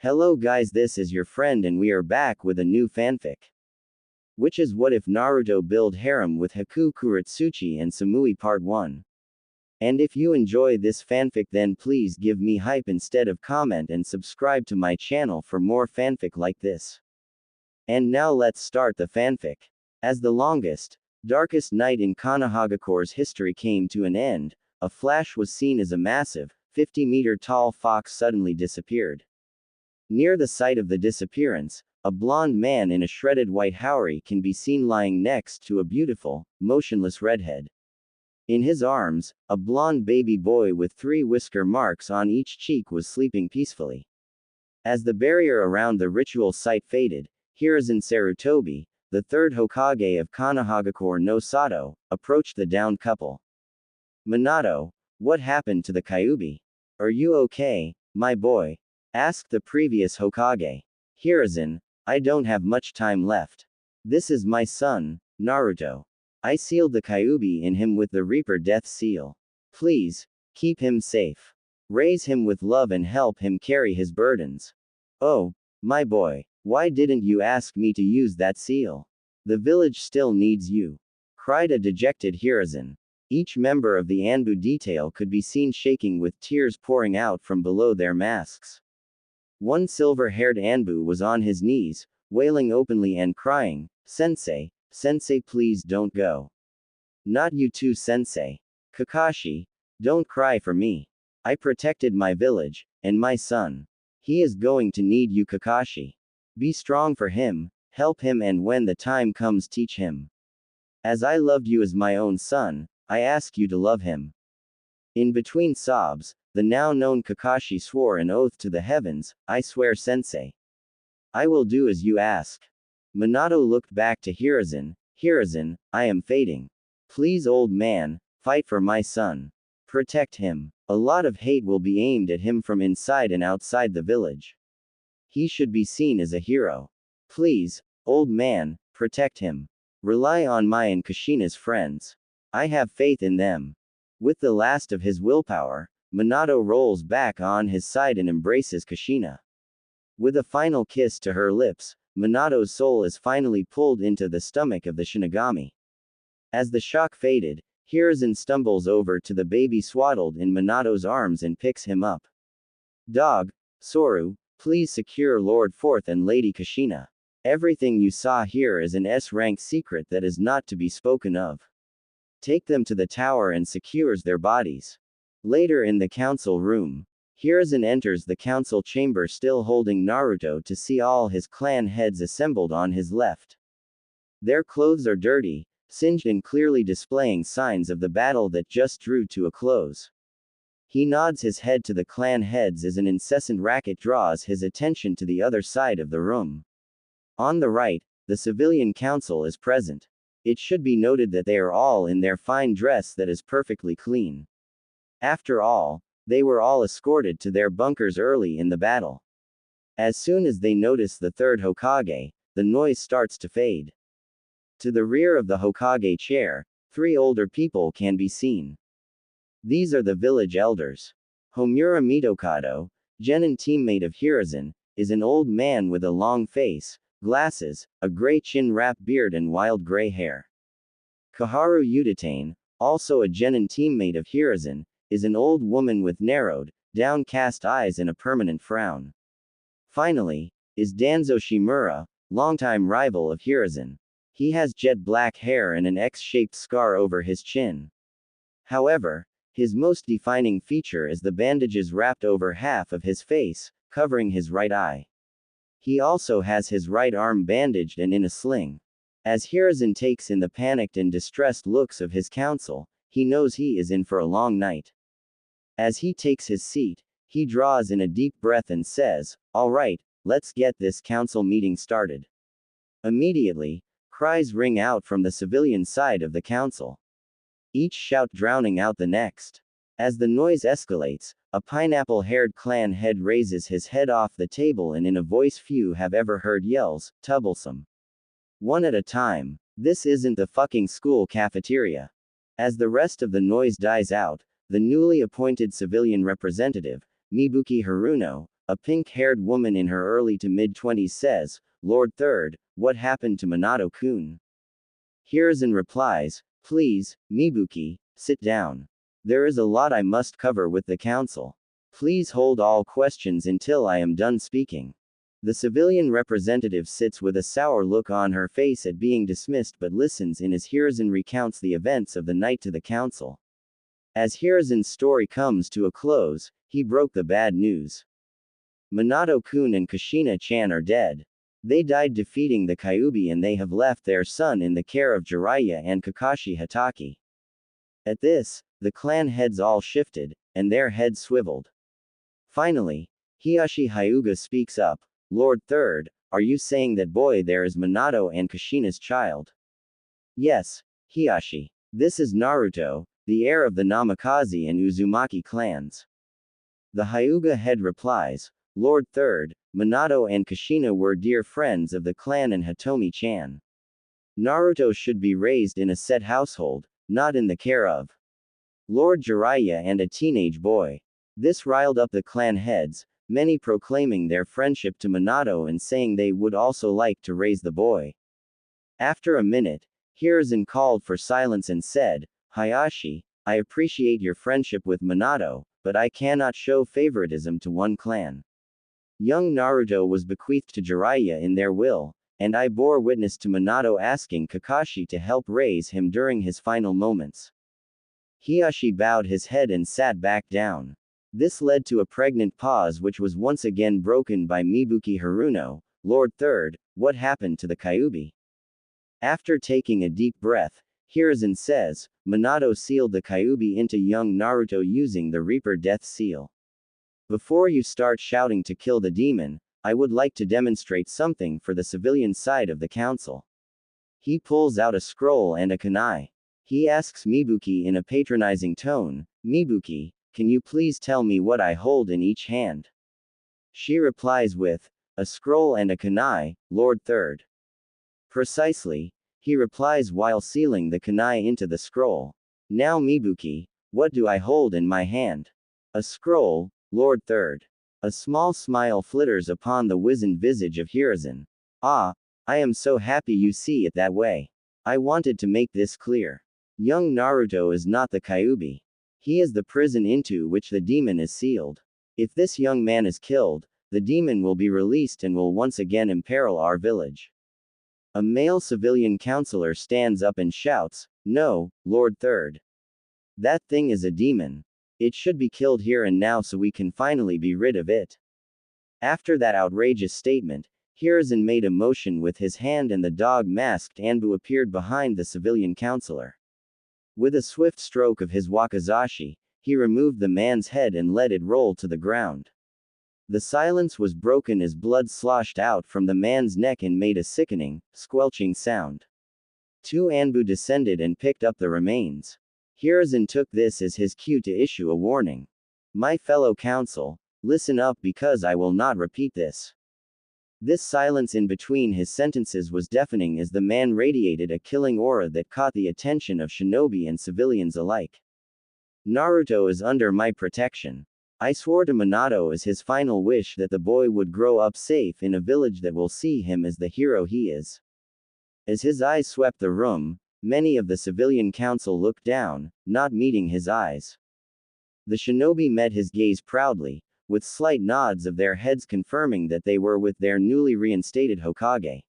Hello guys, this is your friend and we are back with a new fanfic. Which is What If Naruto Build Harem with Haku Kurotsuchi and Samui Part 1. And if you enjoy this fanfic then please give me hype instead of comment and subscribe to my channel for more fanfic like this. And now let's start the fanfic. As the longest, darkest night in Konohagakure's history came to an end, a flash was seen as a massive, 50-meter tall fox suddenly disappeared. Near the site of the disappearance, a blond man in a shredded white haori can be seen lying next to a beautiful, motionless redhead. In his arms, a blond baby boy with 3 whisker marks on each cheek was sleeping peacefully. As the barrier around the ritual site faded, Hiruzen Sarutobi, the third Hokage of Konohagakure no Sato, approached the downed couple. Minato, what happened to the Kyuubi? Are you okay, my boy? Asked the previous Hokage. Hiruzen, I don't have much time left. This is my son, Naruto. I sealed the Kyuubi in him with the Reaper Death Seal. Please, keep him safe. Raise him with love and help him carry his burdens. Oh, my boy, why didn't you ask me to use that seal? The village still needs you. Cried a dejected Hiruzen. Each member of the Anbu detail could be seen shaking with tears pouring out from below their masks. One silver-haired Anbu was on his knees, wailing openly and crying, Sensei, Sensei please don't go. Not you too Sensei. Kakashi, don't cry for me. I protected my village, and my son. He is going to need you Kakashi. Be strong for him, help him and when the time comes teach him. As I loved you as my own son, I ask you to love him. In between sobs, the now known Kakashi swore an oath to the heavens, I swear Sensei. I will do as you ask. Minato looked back to Hiruzen, Hiruzen, I am fading. Please old man, fight for my son. Protect him. A lot of hate will be aimed at him from inside and outside the village. He should be seen as a hero. Please, old man, protect him. Rely on my and Kushina's friends. I have faith in them. With the last of his willpower, Minato rolls back on his side and embraces Kushina. With a final kiss to her lips, Minato's soul is finally pulled into the stomach of the Shinigami. As the shock faded, Hiruzen stumbles over to the baby swaddled in Minato's arms and picks him up. Dog, Soru, please secure Lord Fourth and Lady Kushina. Everything you saw here is an S-rank secret that is not to be spoken of. Take them to the tower and secures their bodies. Later in the council room, Hiruzen enters the council chamber still holding Naruto to see all his clan heads assembled on his left. Their clothes are dirty, singed and clearly displaying signs of the battle that just drew to a close. He nods his head to the clan heads as an incessant racket draws his attention to the other side of the room. On the right, the civilian council is present. It should be noted that they are all in their fine dress that is perfectly clean. After all, they were all escorted to their bunkers early in the battle. As soon as they notice the third Hokage, the noise starts to fade. To the rear of the Hokage chair, 3 older people can be seen. These are the village elders. Homura Mitokado, Genin teammate of Hiruzen, is an old man with a long face, glasses, a gray chin-wrap beard and wild gray hair. Kaharu Udatane, also a Genin teammate of Hiruzen, is an old woman with narrowed, downcast eyes and a permanent frown. Finally, is Danzo Shimura, longtime rival of Hiruzen. He has jet black hair and an X-shaped scar over his chin. However, his most defining feature is the bandages wrapped over half of his face, covering his right eye. He also has his right arm bandaged and in a sling. As Hiruzen takes in the panicked and distressed looks of his council, he knows he is in for a long night. As he takes his seat, he draws in a deep breath and says, "All right, let's get this council meeting started." Immediately, cries ring out from the civilian side of the council. Each shout drowning out the next. As the noise escalates, a pineapple-haired clan head raises his head off the table and in a voice few have ever heard yells, "Troublesome." One at a time. This isn't the fucking school cafeteria. As the rest of the noise dies out, the newly appointed civilian representative, Mibuki Haruno, A pink-haired woman in her early to mid-20s says, "Lord Third, what happened to Minato-kun?" Hiruzen replies, "Please, Mibuki, sit down. There is a lot I must cover with the council. Please hold all questions until I am done speaking." The civilian representative sits with a sour look on her face at being dismissed but listens in as Hiruzen recounts the events of the night to the council. As Hiruzen's story comes to a close, he broke the bad news. Minato-kun and Kushina-chan are dead. They died defeating the Kyuubi and they have left their son in the care of Jiraiya and Kakashi Hatake. At this, the clan heads all shifted, and their heads swiveled. Finally, Hiashi Hyuga speaks up, "Lord Third, are you saying that boy there is Minato and Kushina's child?" "Yes, Hiashi. This is Naruto, the heir of the Namikaze and Uzumaki clans." The Hyuga head replies, "Lord Third, Minato and Kushina were dear friends of the clan and Hitomi-chan. Naruto should be raised in a set household, not in the care of Lord Jiraiya and a teenage boy." This riled up the clan heads, many proclaiming their friendship to Minato and saying they would also like to raise the boy. After a minute, Hiruzen called for silence and said, "Hayashi, I appreciate your friendship with Minato, but I cannot show favoritism to one clan. Young Naruto was bequeathed to Jiraiya in their will, and I bore witness to Minato asking Kakashi to help raise him during his final moments." Hiashi bowed his head and sat back down. This led to a pregnant pause which was once again broken by Mibuki Haruno, "Lord Third, what happened to the Kyuubi?" After taking a deep breath, Hiruzen says, "Minato sealed the Kyuubi into young Naruto using the Reaper Death Seal. Before you start shouting to kill the demon, I would like to demonstrate something for the civilian side of the council." He pulls out a scroll and a kunai. He asks Mibuki in a patronizing tone, "Mibuki, can you please tell me what I hold in each hand?" She replies with, "A scroll and a kunai, Lord Third." "Precisely," he replies while sealing the kunai into the scroll. "Now Mibuki, what do I hold in my hand?" "A scroll, Lord Third." A small smile flitters upon the wizened visage of Hiruzen. "Ah, I am so happy you see it that way. I wanted to make this clear. Young Naruto is not the Kyuubi. He is the prison into which the demon is sealed. If this young man is killed, the demon will be released and will once again imperil our village." A male civilian counselor stands up and shouts, "No, Lord Third. That thing is a demon. It should be killed here and now so we can finally be rid of it." After that outrageous statement, Hiruzen made a motion with his hand and the dog-masked Anbu appeared behind the civilian counselor. With a swift stroke of his wakizashi, he removed the man's head and let it roll to the ground. The silence was broken as blood sloshed out from the man's neck and made a sickening, squelching sound. Two Anbu descended and picked up the remains. Hiruzen took this as his cue to issue a warning. "My fellow council, listen up because I will not repeat this." This silence in between his sentences was deafening as the man radiated a killing aura that caught the attention of shinobi and civilians alike. "Naruto is under my protection. I swore to Minato as his final wish that the boy would grow up safe in a village that will see him as the hero he is." As his eyes swept the room, many of the civilian council looked down, not meeting his eyes. The shinobi met his gaze proudly, with slight nods of their heads confirming that they were with their newly reinstated Hokage.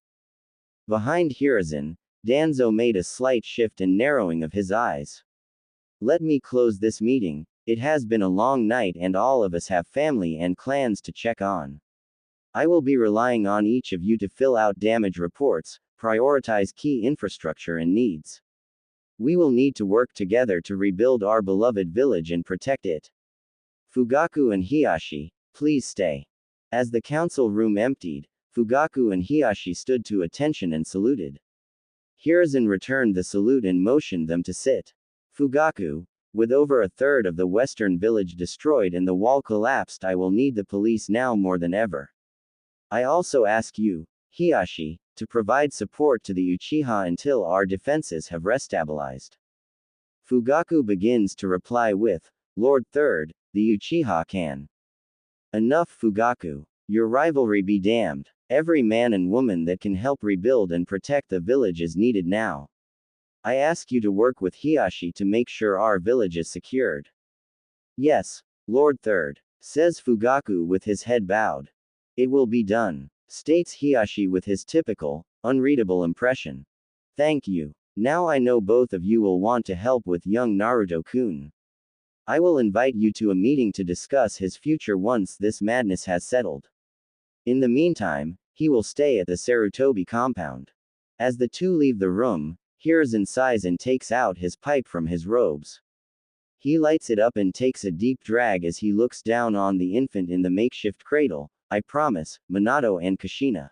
Behind Hiruzen, Danzo made a slight shift and narrowing of his eyes. "Let me close this meeting. It has been a long night and all of us have family and clans to check on. I will be relying on each of you to fill out damage reports, prioritize key infrastructure and needs. We will need to work together to rebuild our beloved village and protect it. Fugaku and Hiashi, please stay." As the council room emptied, Fugaku and Hiashi stood to attention and saluted. Hiruzen returned the salute and motioned them to sit. "Fugaku, with over a third of the western village destroyed and the wall collapsed, I will need the police now more than ever. I also ask you, Hiashi, to provide support to the Uchiha until our defenses have restabilized." Fugaku begins to reply with, "Lord Third, the Uchiha can Enough, Fugaku. Your rivalry be damned. Every man and woman that can help rebuild and protect the village is needed now. I ask you to work with Hiashi to make sure our village is secured. Yes, Lord Third, says Fugaku with his head bowed. It will be done, states Hiashi with his typical, unreadable impression. Thank you. Now I know both of you will want to help with young Naruto-kun. I will invite you to a meeting to discuss his future once this madness has settled. In the meantime, he will stay at the Sarutobi compound. As the two leave the room, Hiruzen sighs and takes out his pipe from his robes. He lights it up and takes a deep drag as he looks down on the infant in the makeshift cradle. I promise, Minato and Kushina.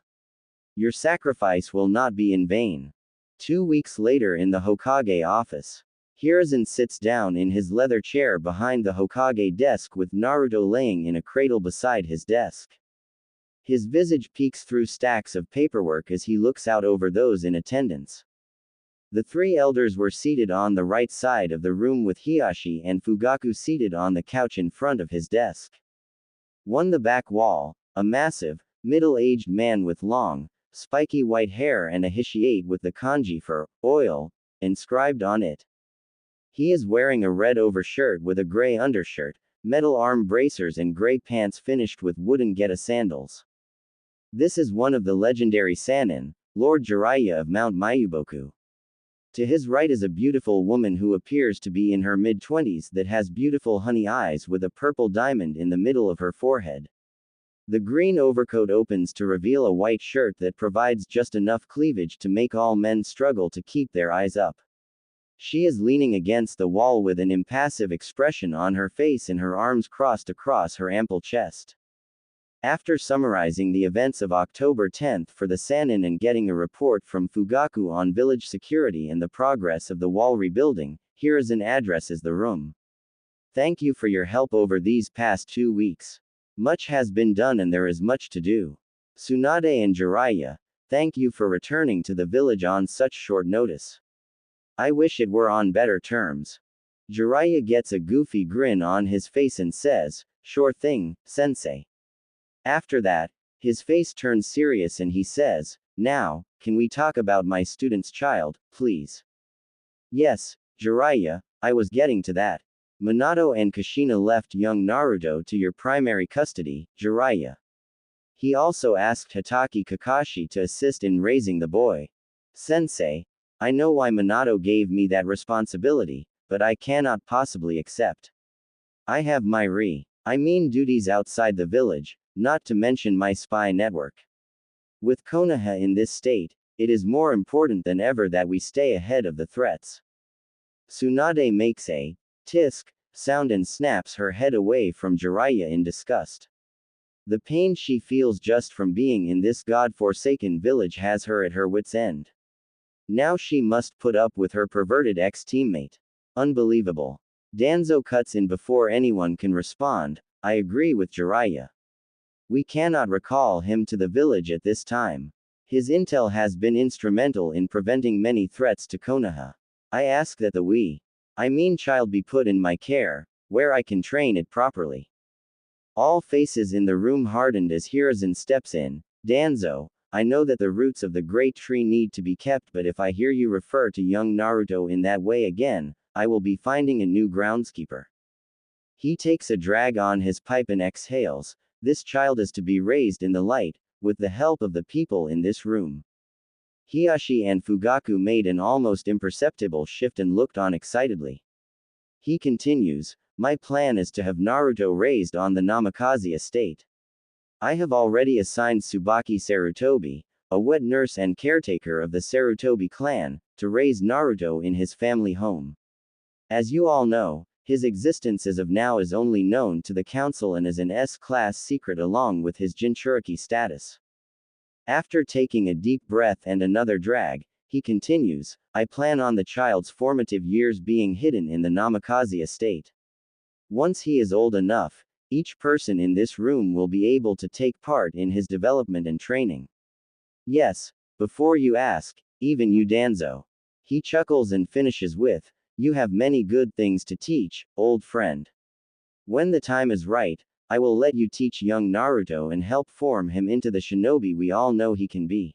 Your sacrifice will not be in vain. 2 weeks later in the Hokage office. Hiruzen sits down in his leather chair behind the Hokage desk with Naruto laying in a cradle beside his desk. His visage peeks through stacks of paperwork as he looks out over those in attendance. The three elders were seated on the right side of the room with Hiashi and Fugaku seated on the couch in front of his desk. On the back wall, a massive, middle-aged man with long, spiky white hair and a hishiate with the kanji for oil inscribed on it. He is wearing a red overshirt with a gray undershirt, metal arm bracers and gray pants finished with wooden geta sandals. This is one of the legendary Sannin, Lord Jiraiya of Mount Mayuboku. To his right is a beautiful woman who appears to be in her mid-20s that has beautiful honey eyes with a purple diamond in the middle of her forehead. The green overcoat opens to reveal a white shirt that provides just enough cleavage to make all men struggle to keep their eyes up. She is leaning against the wall with an impassive expression on her face and her arms crossed across her ample chest. After summarizing the events of October 10th for the Sannin and getting a report from Fugaku on village security and the progress of the wall rebuilding, Hiruzen addresses the room. Thank you for your help over these past 2 weeks. Much has been done and there is much to do. Tsunade and Jiraiya, thank you for returning to the village on such short notice. I wish it were on better terms. Jiraiya gets a goofy grin on his face and says, sure thing, sensei. After that, his face turns serious and he says, now, can we talk about my student's child, please? Yes, Jiraiya, I was getting to that. Minato and Kushina left young Naruto to your primary custody, Jiraiya. He also asked Hitaki Kakashi to assist in raising the boy. Sensei, I know why Minato gave me that responsibility, but I cannot possibly accept. I have my duties outside the village, not to mention my spy network. With Konoha in this state, it is more important than ever that we stay ahead of the threats. Tsunade makes a tisk sound and snaps her head away from Jiraiya in disgust. The pain she feels just from being in this god-forsaken village has her at her wit's end. Now she must put up with her perverted ex-teammate. Unbelievable. Danzo cuts in before anyone can respond. I agree with Jiraiya. We cannot recall him to the village at this time. His intel has been instrumental in preventing many threats to Konoha. I ask that the child be put in my care, where I can train it properly. All faces in the room hardened as Hiruzen steps in. Danzo, I know that the roots of the great tree need to be kept, but if I hear you refer to young Naruto in that way again, I will be finding a new groundskeeper. He takes a drag on his pipe and exhales. This child is to be raised in the light, with the help of the people in this room. Hiashi and Fugaku made an almost imperceptible shift and looked on excitedly. He continues, my plan is to have Naruto raised on the Namikaze estate. I have already assigned Tsubaki Sarutobi, a wet nurse and caretaker of the Sarutobi clan, to raise Naruto in his family home. As you all know, his existence as of now is only known to the council and is an S-class secret along with his Jinchuriki status. After taking a deep breath and another drag, he continues, I plan on the child's formative years being hidden in the Namikaze estate. Once he is old enough, each person in this room will be able to take part in his development and training. Yes, before you ask, even you Danzo. He chuckles and finishes with, you have many good things to teach, old friend. When the time is right, I will let you teach young Naruto and help form him into the shinobi we all know he can be.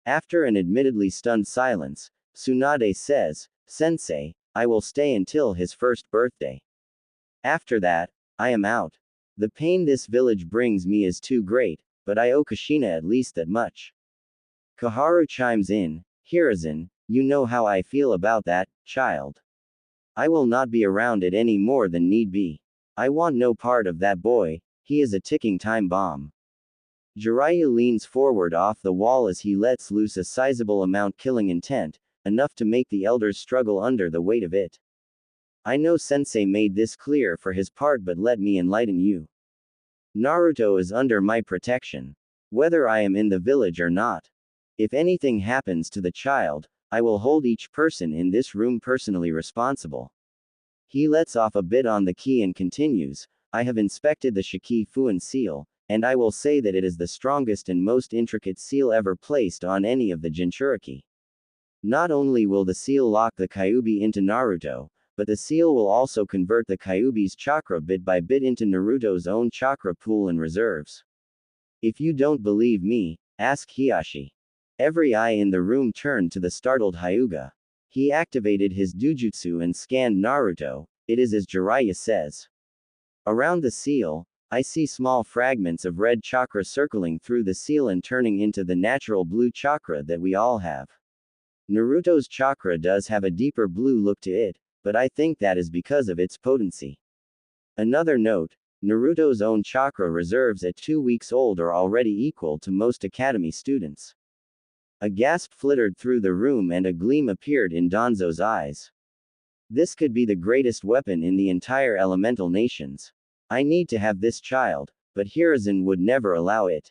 After an admittedly stunned silence, Tsunade says, Sensei, I will stay until his first birthday. After that, I am out. The pain this village brings me is too great, but I owe Kushina at least that much. Koharu chimes in, Hiruzen, you know how I feel about that, child. I will not be around it any more than need be. I want no part of that boy, he is a ticking time bomb. Jiraiya leans forward off the wall as he lets loose a sizable amount killing intent, enough to make the elders struggle under the weight of it. I know Sensei made this clear for his part, but let me enlighten you. Naruto is under my protection, whether I am in the village or not. If anything happens to the child, I will hold each person in this room personally responsible. He lets off a bit on the key and continues, I have inspected the Shiki Fuan seal, and I will say that it is the strongest and most intricate seal ever placed on any of the Jinchuriki. Not only will the seal lock the Kyuubi into Naruto, but the seal will also convert the Kyuubi's chakra bit by bit into Naruto's own chakra pool and reserves. If you don't believe me, ask Hiashi. Every eye in the room turned to the startled Hyuga. He activated his Dujutsu and scanned Naruto, it is as Jiraiya says. Around the seal, I see small fragments of red chakra circling through the seal and turning into the natural blue chakra that we all have. Naruto's chakra does have a deeper blue look to it, but I think that is because of its potency. Another note, Naruto's own chakra reserves at 2 weeks old are already equal to most academy students. A gasp flittered through the room and a gleam appeared in Danzo's eyes. This could be the greatest weapon in the entire elemental nations. I need to have this child, but Hiruzen would never allow it.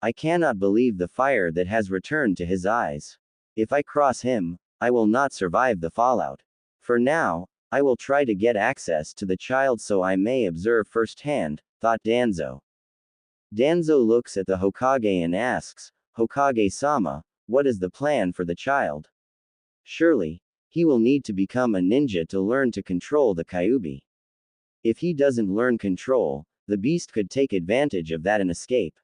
I cannot believe the fire that has returned to his eyes. If I cross him, I will not survive the fallout. For now, I will try to get access to the child so I may observe firsthand, thought Danzo. Danzo looks at the Hokage and asks, Hokage-sama, what is the plan for the child? Surely, he will need to become a ninja to learn to control the Kyuubi. If he doesn't learn control, the beast could take advantage of that and escape.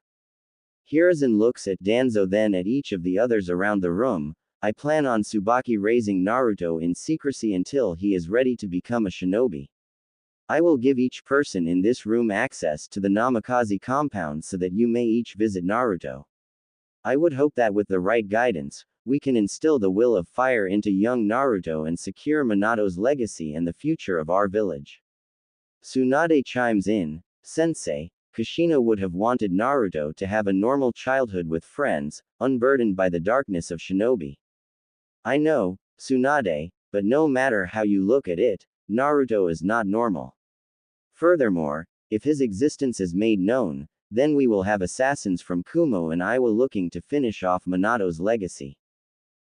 Hiruzen looks at Danzo, then at each of the others around the room. I plan on Tsubaki raising Naruto in secrecy until he is ready to become a shinobi. I will give each person in this room access to the Namikaze compound so that you may each visit Naruto. I would hope that with the right guidance, we can instill the will of fire into young Naruto and secure Minato's legacy and the future of our village. Tsunade chimes in, Sensei, Kushina would have wanted Naruto to have a normal childhood with friends, unburdened by the darkness of shinobi. I know, Tsunade, but no matter how you look at it, Naruto is not normal. Furthermore, if his existence is made known, then we will have assassins from Kumo and Iwa looking to finish off Minato's legacy.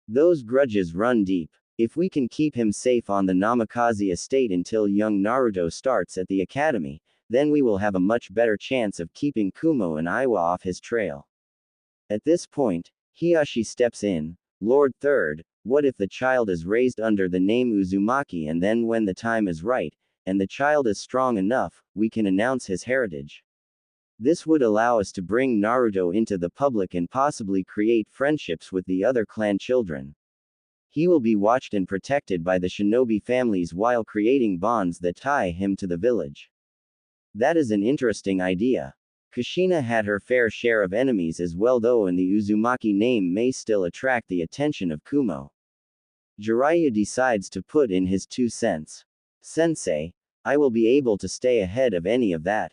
Those grudges run deep. If we can keep him safe on the Namikaze estate until young Naruto starts at the academy, then we will have a much better chance of keeping Kumo and Iwa off his trail. At this point, Hiashi steps in, Lord Third, what if the child is raised under the name Uzumaki and then when the time is right, and the child is strong enough, we can announce his heritage. This would allow us to bring Naruto into the public and possibly create friendships with the other clan children. He will be watched and protected by the shinobi families while creating bonds that tie him to the village. That is an interesting idea. Kushina had her fair share of enemies as well, though, and the Uzumaki name may still attract the attention of Kumo. Jiraiya decides to put in his 2 cents. Sensei, I will be able to stay ahead of any of that.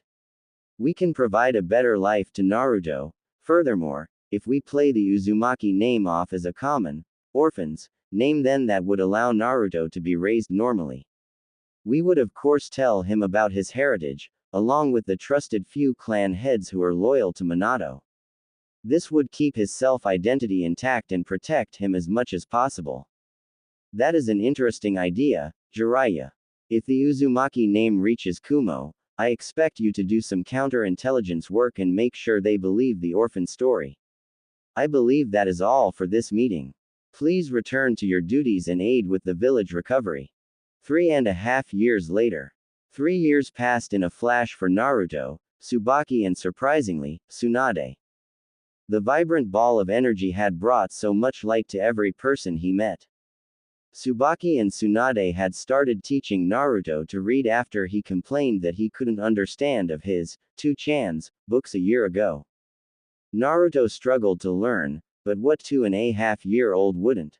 We can provide a better life to Naruto. Furthermore, if we play the Uzumaki name off as a common, orphans, name, then that would allow Naruto to be raised normally. We would of course tell him about his heritage, along with the trusted few clan heads who are loyal to Minato. This would keep his self-identity intact and protect him as much as possible. That is an interesting idea, Jiraiya. If the Uzumaki name reaches Kumo, I expect you to do some counterintelligence work and make sure they believe the orphan story. I believe that is all for this meeting. Please return to your duties and aid with the village recovery. 3.5 years later. 3 years passed in a flash for Naruto, Tsubaki and surprisingly, Tsunade. The vibrant ball of energy had brought so much light to every person he met. Tsubaki and Tsunade had started teaching Naruto to read after he complained that he couldn't understand of his, two-chans, books a year ago. Naruto struggled to learn, but what 2.5-year-old wouldn't?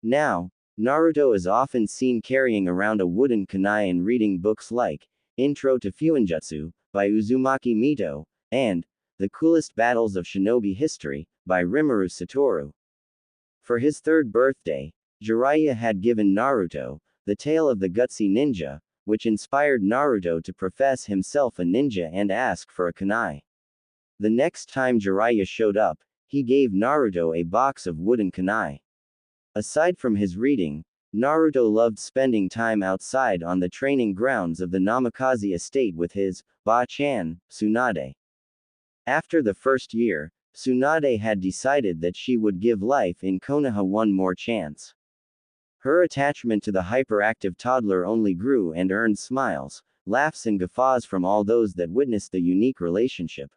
Now, Naruto is often seen carrying around a wooden kunai and reading books like Intro to Fuinjutsu, by Uzumaki Mito, and The Coolest Battles of Shinobi History, by Rimuru Satoru. For his third birthday, Jiraiya had given Naruto The Tale of the Gutsy Ninja, which inspired Naruto to profess himself a ninja and ask for a kunai. The next time Jiraiya showed up, he gave Naruto a box of wooden kunai. Aside from his reading, Naruto loved spending time outside on the training grounds of the Namikaze estate with his ba-chan, Tsunade. After the first year, Tsunade had decided that she would give life in Konoha one more chance. Her attachment to the hyperactive toddler only grew and earned smiles, laughs and guffaws from all those that witnessed the unique relationship.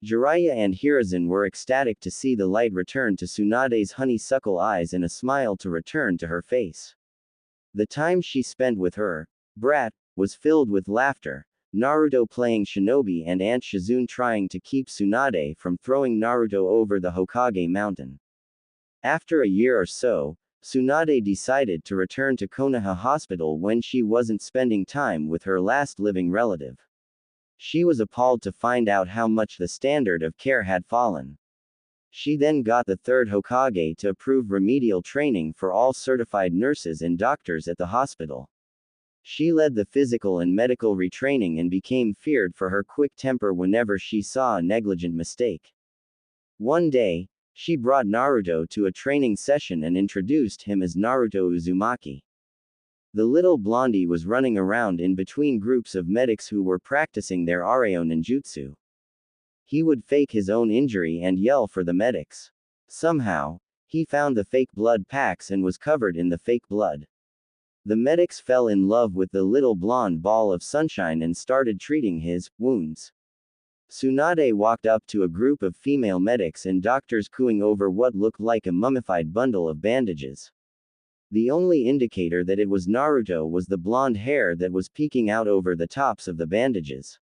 Jiraiya and Hiruzen were ecstatic to see the light return to Tsunade's honeysuckle eyes and a smile to return to her face. The time she spent with her brat was filled with laughter, Naruto playing shinobi and Aunt Shizune trying to keep Tsunade from throwing Naruto over the Hokage mountain. After a year or so, Tsunade decided to return to Konoha Hospital when she wasn't spending time with her last living relative. She was appalled to find out how much the standard of care had fallen. She then got the third Hokage to approve remedial training for all certified nurses and doctors at the hospital. She led the physical and medical retraining and became feared for her quick temper whenever she saw a negligent mistake. One day, she brought Naruto to a training session and introduced him as Naruto Uzumaki. The little blondie was running around in between groups of medics who were practicing their Areo ninjutsu. He would fake his own injury and yell for the medics. Somehow, he found the fake blood packs and was covered in the fake blood. The medics fell in love with the little blonde ball of sunshine and started treating his wounds. Tsunade walked up to a group of female medics and doctors cooing over what looked like a mummified bundle of bandages. The only indicator that it was Naruto was the blonde hair that was peeking out over the tops of the bandages.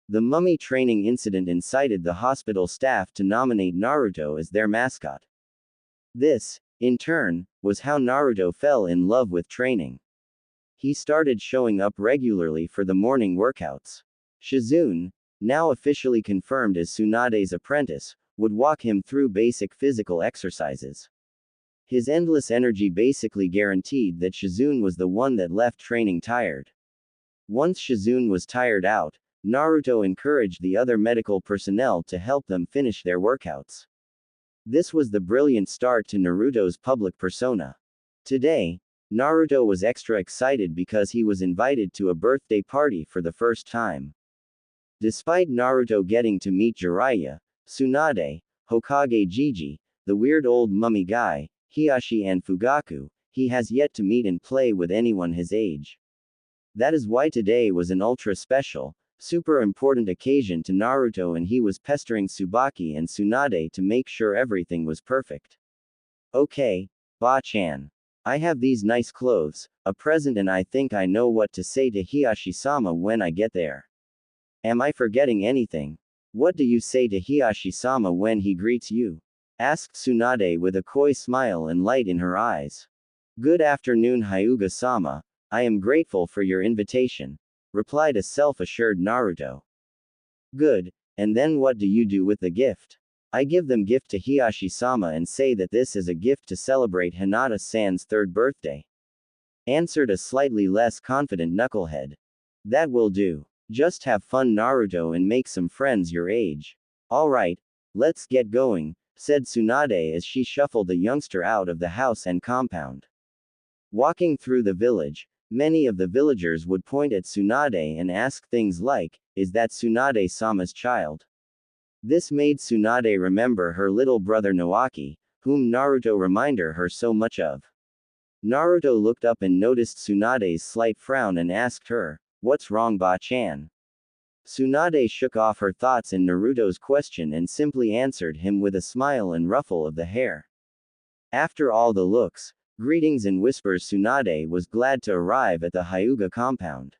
The mummy training incident incited the hospital staff to nominate Naruto as their mascot. This, in turn, was how Naruto fell in love with training. He started showing up regularly for the morning workouts. Shizune, now officially confirmed as Tsunade's apprentice, would walk him through basic physical exercises. His endless energy basically guaranteed that Shizune was the one that left training tired. Once Shizune was tired out, Naruto encouraged the other medical personnel to help them finish their workouts. This was the brilliant start to Naruto's public persona. Today, Naruto was extra excited because he was invited to a birthday party for the first time. Despite Naruto getting to meet Jiraiya, Tsunade, Hokage Jiji, the weird old mummy guy, Hiashi and Fugaku, he has yet to meet and play with anyone his age. That is why today was an ultra special, super important occasion to Naruto and he was pestering Tsubaki and Tsunade to make sure everything was perfect. Okay, Ba-chan. I have these nice clothes, a present and I think I know what to say to Hiashi-sama when I get there. Am I forgetting anything? What do you say to Hiashi-sama when he greets you? Asked Tsunade with a coy smile and light in her eyes. Good afternoon Hyuga-sama, I am grateful for your invitation, replied a self-assured Naruto. Good, and then what do you do with the gift? I give them gift to Hiashi-sama and say that this is a gift to celebrate Hinata-san's third birthday. Answered a slightly less confident knucklehead. That will do. Just have fun Naruto and make some friends your age. Alright, let's get going, said Tsunade as she shuffled the youngster out of the house and compound. Walking through the village, many of the villagers would point at Tsunade and ask things like, is that Tsunade-sama's child? This made Tsunade remember her little brother Naoki, whom Naruto reminded her so much of. Naruto looked up and noticed Tsunade's slight frown and asked her, what's wrong Ba-chan? Tsunade shook off her thoughts in Naruto's question and simply answered him with a smile and ruffle of the hair. After all the looks, greetings and whispers, Tsunade was glad to arrive at the Hyuga compound.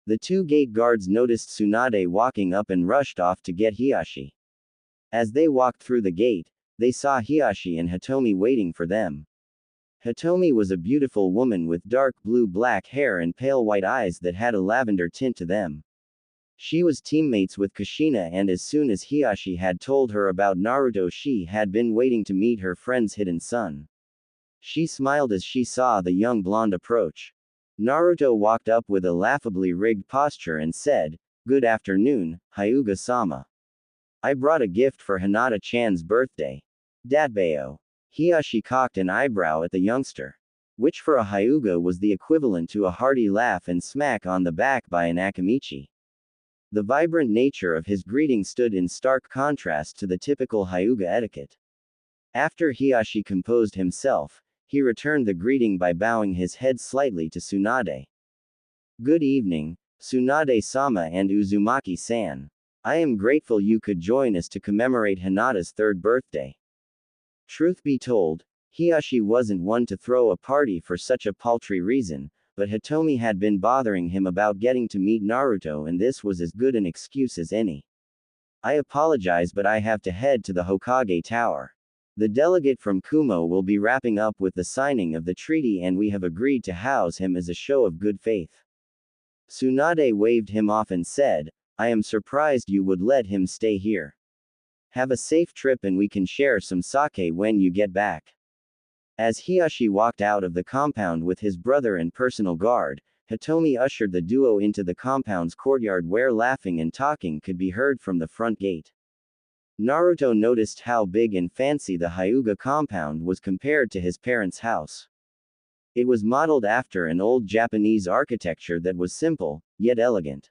The two gate guards noticed Tsunade walking up and rushed off to get Hiashi. As they walked through the gate, they saw Hiashi and Hitomi waiting for them. Hitomi was a beautiful woman with dark blue-black hair and pale white eyes that had a lavender tint to them. She was teammates with Kushina, and as soon as Hiashi had told her about Naruto, she had been waiting to meet her friend's hidden son. She smiled as she saw the young blonde approach. Naruto walked up with a laughably rigged posture and said, "Good afternoon, Hyuga-sama. I brought a gift for Hinata-chan's birthday." Datbeo. Hiashi cocked an eyebrow at the youngster. Which for a Hyuga was the equivalent to a hearty laugh and smack on the back by an Akamichi. The vibrant nature of his greeting stood in stark contrast to the typical Hyuga etiquette. After Hiashi composed himself, he returned the greeting by bowing his head slightly to Tsunade. "Good evening, Tsunade-sama and Uzumaki-san. I am grateful you could join us to commemorate Hinata's third birthday." Truth be told, Hiashi wasn't one to throw a party for such a paltry reason, but Hitomi had been bothering him about getting to meet Naruto, and this was as good an excuse as any. "I apologize, but I have to head to the Hokage Tower. The delegate from Kumo will be wrapping up with the signing of the treaty, and we have agreed to house him as a show of good faith." Tsunade waved him off and said, "I am surprised you would let him stay here. Have a safe trip and we can share some sake when you get back." As Hiashi walked out of the compound with his brother and personal guard, Hitomi ushered the duo into the compound's courtyard, where laughing and talking could be heard from the front gate. Naruto noticed how big and fancy the Hyuga compound was compared to his parents' house. It was modeled after an old Japanese architecture that was simple, yet elegant.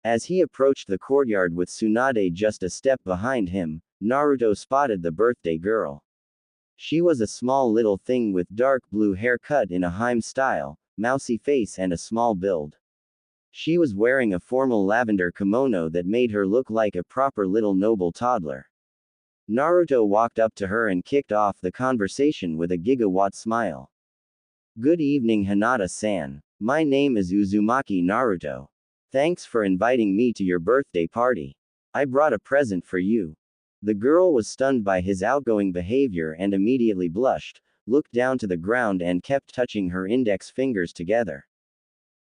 As he approached the courtyard with Tsunade just a step behind him, Naruto spotted the birthday girl. She was a small little thing with dark blue hair cut in a Harem style, mousy face and a small build. She was wearing a formal lavender kimono that made her look like a proper little noble toddler. Naruto walked up to her and kicked off the conversation with a gigawatt smile. "Good evening, Hinata-san. My name is Uzumaki Naruto. Thanks for inviting me to your birthday party. I brought a present for you." The girl was stunned by his outgoing behavior and immediately blushed, looked down to the ground and kept touching her index fingers together.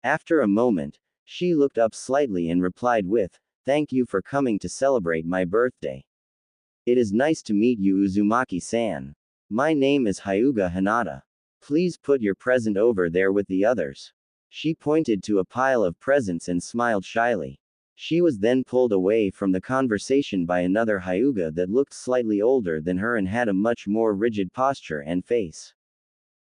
After a moment, she looked up slightly and replied with, "Thank you for coming to celebrate my birthday. It is nice to meet you, Uzumaki-san. My name is Hyuga Hinata. Please put your present over there with the others." She pointed to a pile of presents and smiled shyly. She was then pulled away from the conversation by another Hyuga that looked slightly older than her and had a much more rigid posture and face.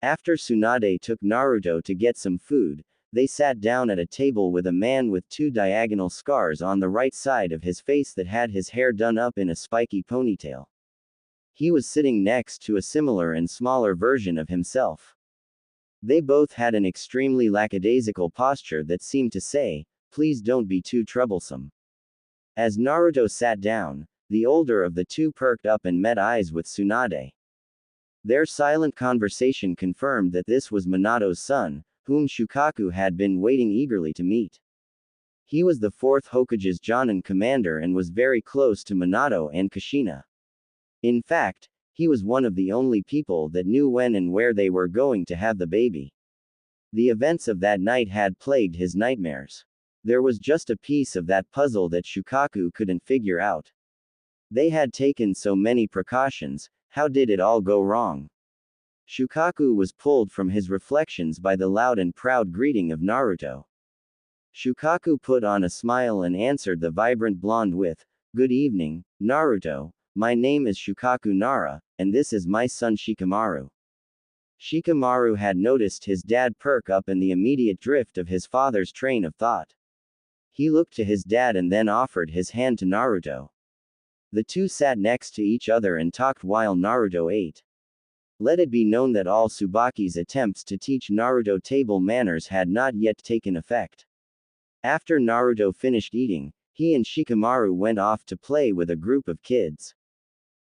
After Tsunade took Naruto to get some food, they sat down at a table with a man with two diagonal scars on the right side of his face that had his hair done up in a spiky ponytail. He was sitting next to a similar and smaller version of himself. They both had an extremely lackadaisical posture that seemed to say, "Please don't be too troublesome." As Naruto sat down, the older of the two perked up and met eyes with Tsunade. Their silent conversation confirmed that this was Minato's son, whom Shukaku had been waiting eagerly to meet. He was the 4th Hokage's Jonin commander and was very close to Minato and Kushina. In fact, he was one of the only people that knew when and where they were going to have the baby. The events of that night had plagued his nightmares. There was just a piece of that puzzle that Shukaku couldn't figure out. They had taken so many precautions, how did it all go wrong? Shukaku was pulled from his reflections by the loud and proud greeting of Naruto. Shukaku put on a smile and answered the vibrant blonde with, "Good evening, Naruto. My name is Shukaku Nara, and this is my son Shikamaru." Shikamaru had noticed his dad perk up in the immediate drift of his father's train of thought. He looked to his dad and then offered his hand to Naruto. The two sat next to each other and talked while Naruto ate. Let it be known that all Tsubaki's attempts to teach Naruto table manners had not yet taken effect. After Naruto finished eating, he and Shikamaru went off to play with a group of kids.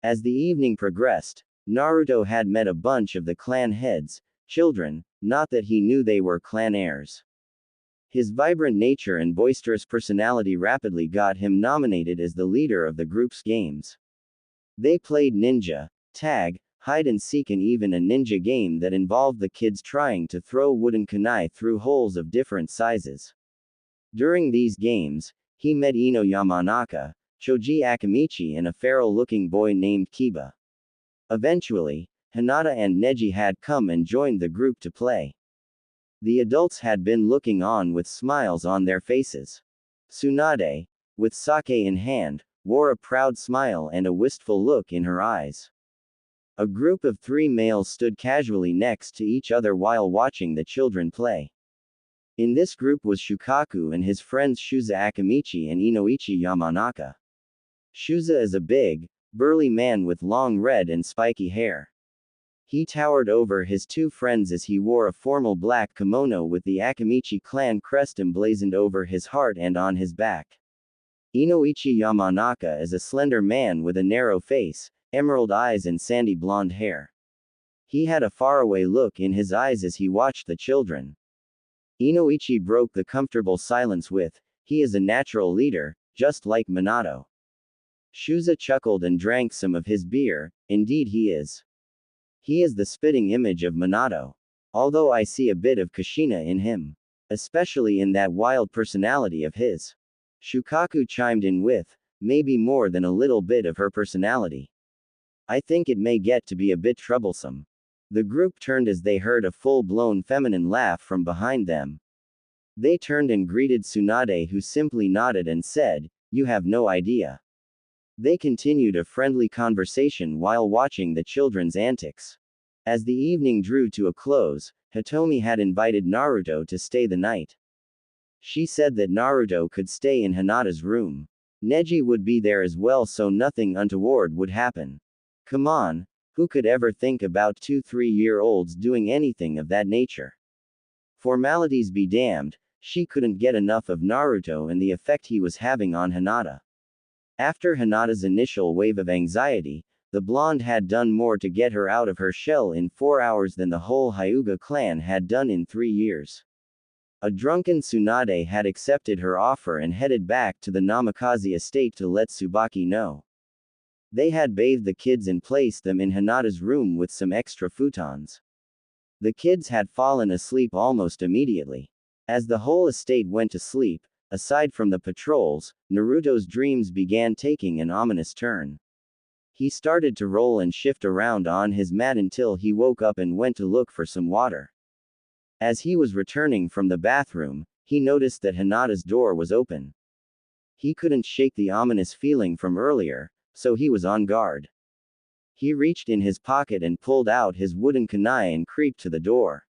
As the evening progressed, Naruto had met a bunch of the clan heads, children, not that he knew they were clan heirs. His vibrant nature and boisterous personality rapidly got him nominated as the leader of the group's games. They played ninja, tag, hide and seek, and even a ninja game that involved the kids trying to throw wooden kunai through holes of different sizes. During these games, he met Ino Yamanaka, Choji Akamichi, and a feral-looking boy named Kiba. Eventually, Hinata and Neji had come and joined the group to play. The adults had been looking on with smiles on their faces. Tsunade, with sake in hand, wore a proud smile and a wistful look in her eyes. A group of 3 males stood casually next to each other while watching the children play. In this group was Shukaku and his friends Shuza Akamichi and Inoichi Yamanaka. Shuza is a big, burly man with long red and spiky hair. He towered over his 2 friends as he wore a formal black kimono with the Akamichi clan crest emblazoned over his heart and on his back. Inoichi Yamanaka is a slender man with a narrow face, emerald eyes and sandy blonde hair. He had a faraway look in his eyes as he watched the children. Inoichi broke the comfortable silence with, "He is a natural leader, just like Minato." Shuza chuckled and drank some of his beer. "Indeed he is. He is the spitting image of Minato. Although I see a bit of Kushina in him. Especially in that wild personality of his." Shukaku chimed in with, "Maybe more than a little bit of her personality. I think it may get to be a bit troublesome." The group turned as they heard a full-blown feminine laugh from behind them. They turned and greeted Tsunade, who simply nodded and said, "You have no idea." They continued a friendly conversation while watching the children's antics. As the evening drew to a close, Hitomi had invited Naruto to stay the night. She said that Naruto could stay in Hinata's room. Neji would be there as well, so nothing untoward would happen. Come on, who could ever think about 2-3-year-olds doing anything of that nature? Formalities be damned, she couldn't get enough of Naruto and the effect he was having on Hinata. After Hinata's initial wave of anxiety, the blonde had done more to get her out of her shell in 4 hours than the whole Hyuga clan had done in 3 years. A drunken Tsunade had accepted her offer and headed back to the Namikaze estate to let Tsubaki know. They had bathed the kids and placed them in Hinata's room with some extra futons. The kids had fallen asleep almost immediately. As the whole estate went to sleep, aside from the patrols, Naruto's dreams began taking an ominous turn. He started to roll and shift around on his mat until he woke up and went to look for some water. As he was returning from the bathroom, he noticed that Hinata's door was open. He couldn't shake the ominous feeling from earlier, so he was on guard. He reached in his pocket and pulled out his wooden kunai and creeped to the door.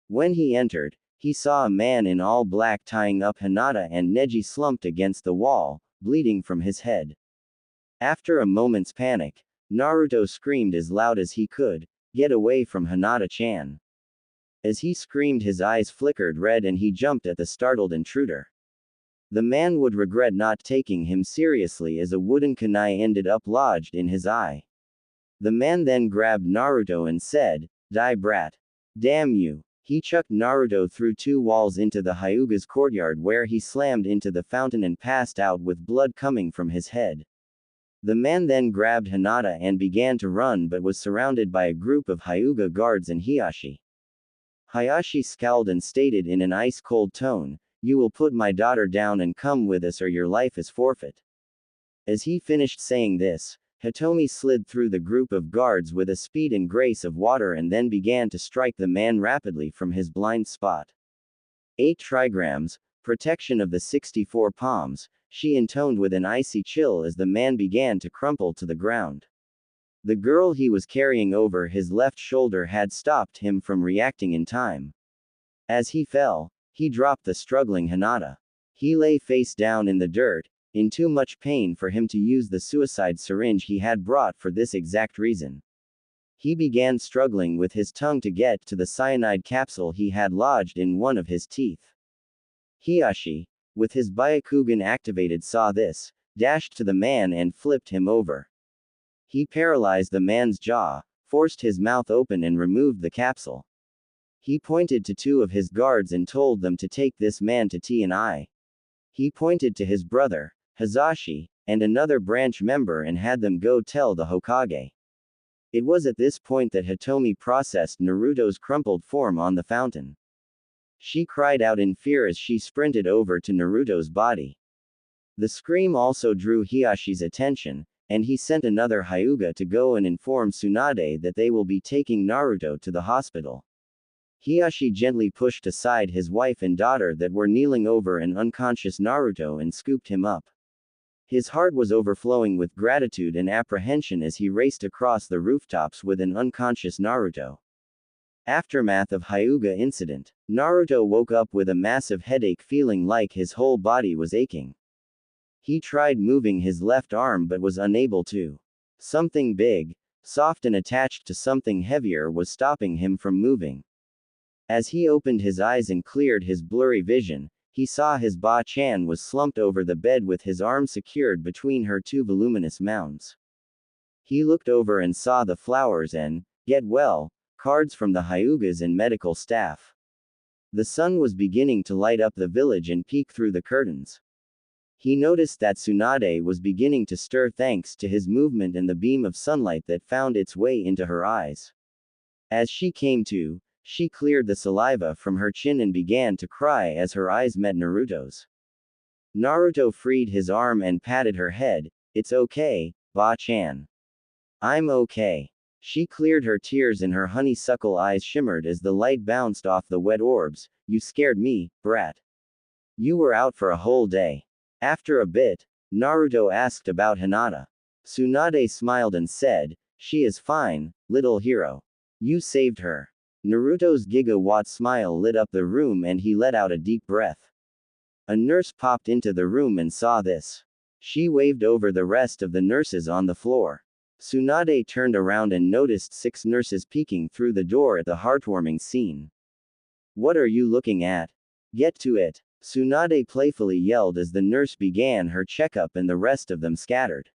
When he entered, he saw a man in all black tying up Hinata and Neji slumped against the wall, bleeding from his head. After a moment's panic, Naruto screamed as loud as he could, "Get away from Hinata-chan." As he screamed, his eyes flickered red and he jumped at the startled intruder. The man would regret not taking him seriously as a wooden kunai ended up lodged in his eye. The man then grabbed Naruto and said, "Die brat. Damn you." He chucked Naruto through 2 walls into the Hyuga's courtyard where he slammed into the fountain and passed out with blood coming from his head. The man then grabbed Hinata and began to run but was surrounded by a group of Hyuga guards and Hiashi. Hayashi scowled and stated in an ice-cold tone, "You will put my daughter down and come with us or your life is forfeit." As he finished saying this, Hitomi slid through the group of guards with a speed and grace of water and then began to strike the man rapidly from his blind spot. 8 trigrams, protection of the 64 palms, she intoned with an icy chill as the man began to crumple to the ground. The girl he was carrying over his left shoulder had stopped him from reacting in time. As he fell, he dropped the struggling Hinata. He lay face down in the dirt, in too much pain for him to use the suicide syringe he had brought for this exact reason. He began struggling with his tongue to get to the cyanide capsule he had lodged in one of his teeth. Hiashi, with his Byakugan activated, saw this, dashed to the man and flipped him over. He paralyzed the man's jaw, forced his mouth open and removed the capsule. He pointed to two of his guards and told them to take this man to T&I. He pointed to his brother, Hazashi, and another branch member and had them go tell the Hokage. It was at this point that Hitomi processed Naruto's crumpled form on the fountain. She cried out in fear as she sprinted over to Naruto's body. The scream also drew Hiyashi's attention, and he sent another Hyuga to go and inform Tsunade that they will be taking Naruto to the hospital. Hiyashi gently pushed aside his wife and daughter that were kneeling over an unconscious Naruto and scooped him up. His heart was overflowing with gratitude and apprehension as he raced across the rooftops with an unconscious Naruto. Aftermath of Hyuga incident. Naruto woke up with a massive headache, feeling like his whole body was aching. He tried moving his left arm but was unable to. Something big, soft and attached to something heavier was stopping him from moving. As he opened his eyes and cleared his blurry vision, he saw his Ba-chan was slumped over the bed with his arm secured between her two voluminous mounds. He looked over and saw the flowers and, get well, cards from the Hyugas and medical staff. The sun was beginning to light up the village and peek through the curtains. He noticed that Tsunade was beginning to stir thanks to his movement and the beam of sunlight that found its way into her eyes. As she came to, she cleared the saliva from her chin and began to cry as her eyes met Naruto's. Naruto freed his arm and patted her head. "It's okay, Ba-chan. I'm okay." She cleared her tears and her honeysuckle eyes shimmered as the light bounced off the wet orbs. "You scared me, brat. You were out for a whole day." After a bit, Naruto asked about Hinata. Tsunade smiled and said, "She is fine, little hero. You saved her." Naruto's gigawatt smile lit up the room and he let out a deep breath. A nurse popped into the room and saw this. She waved over the rest of the nurses on the floor. Tsunade turned around and noticed 6 nurses peeking through the door at the heartwarming scene. "What are you looking at? Get to it!" Tsunade playfully yelled as the nurse began her checkup and the rest of them scattered.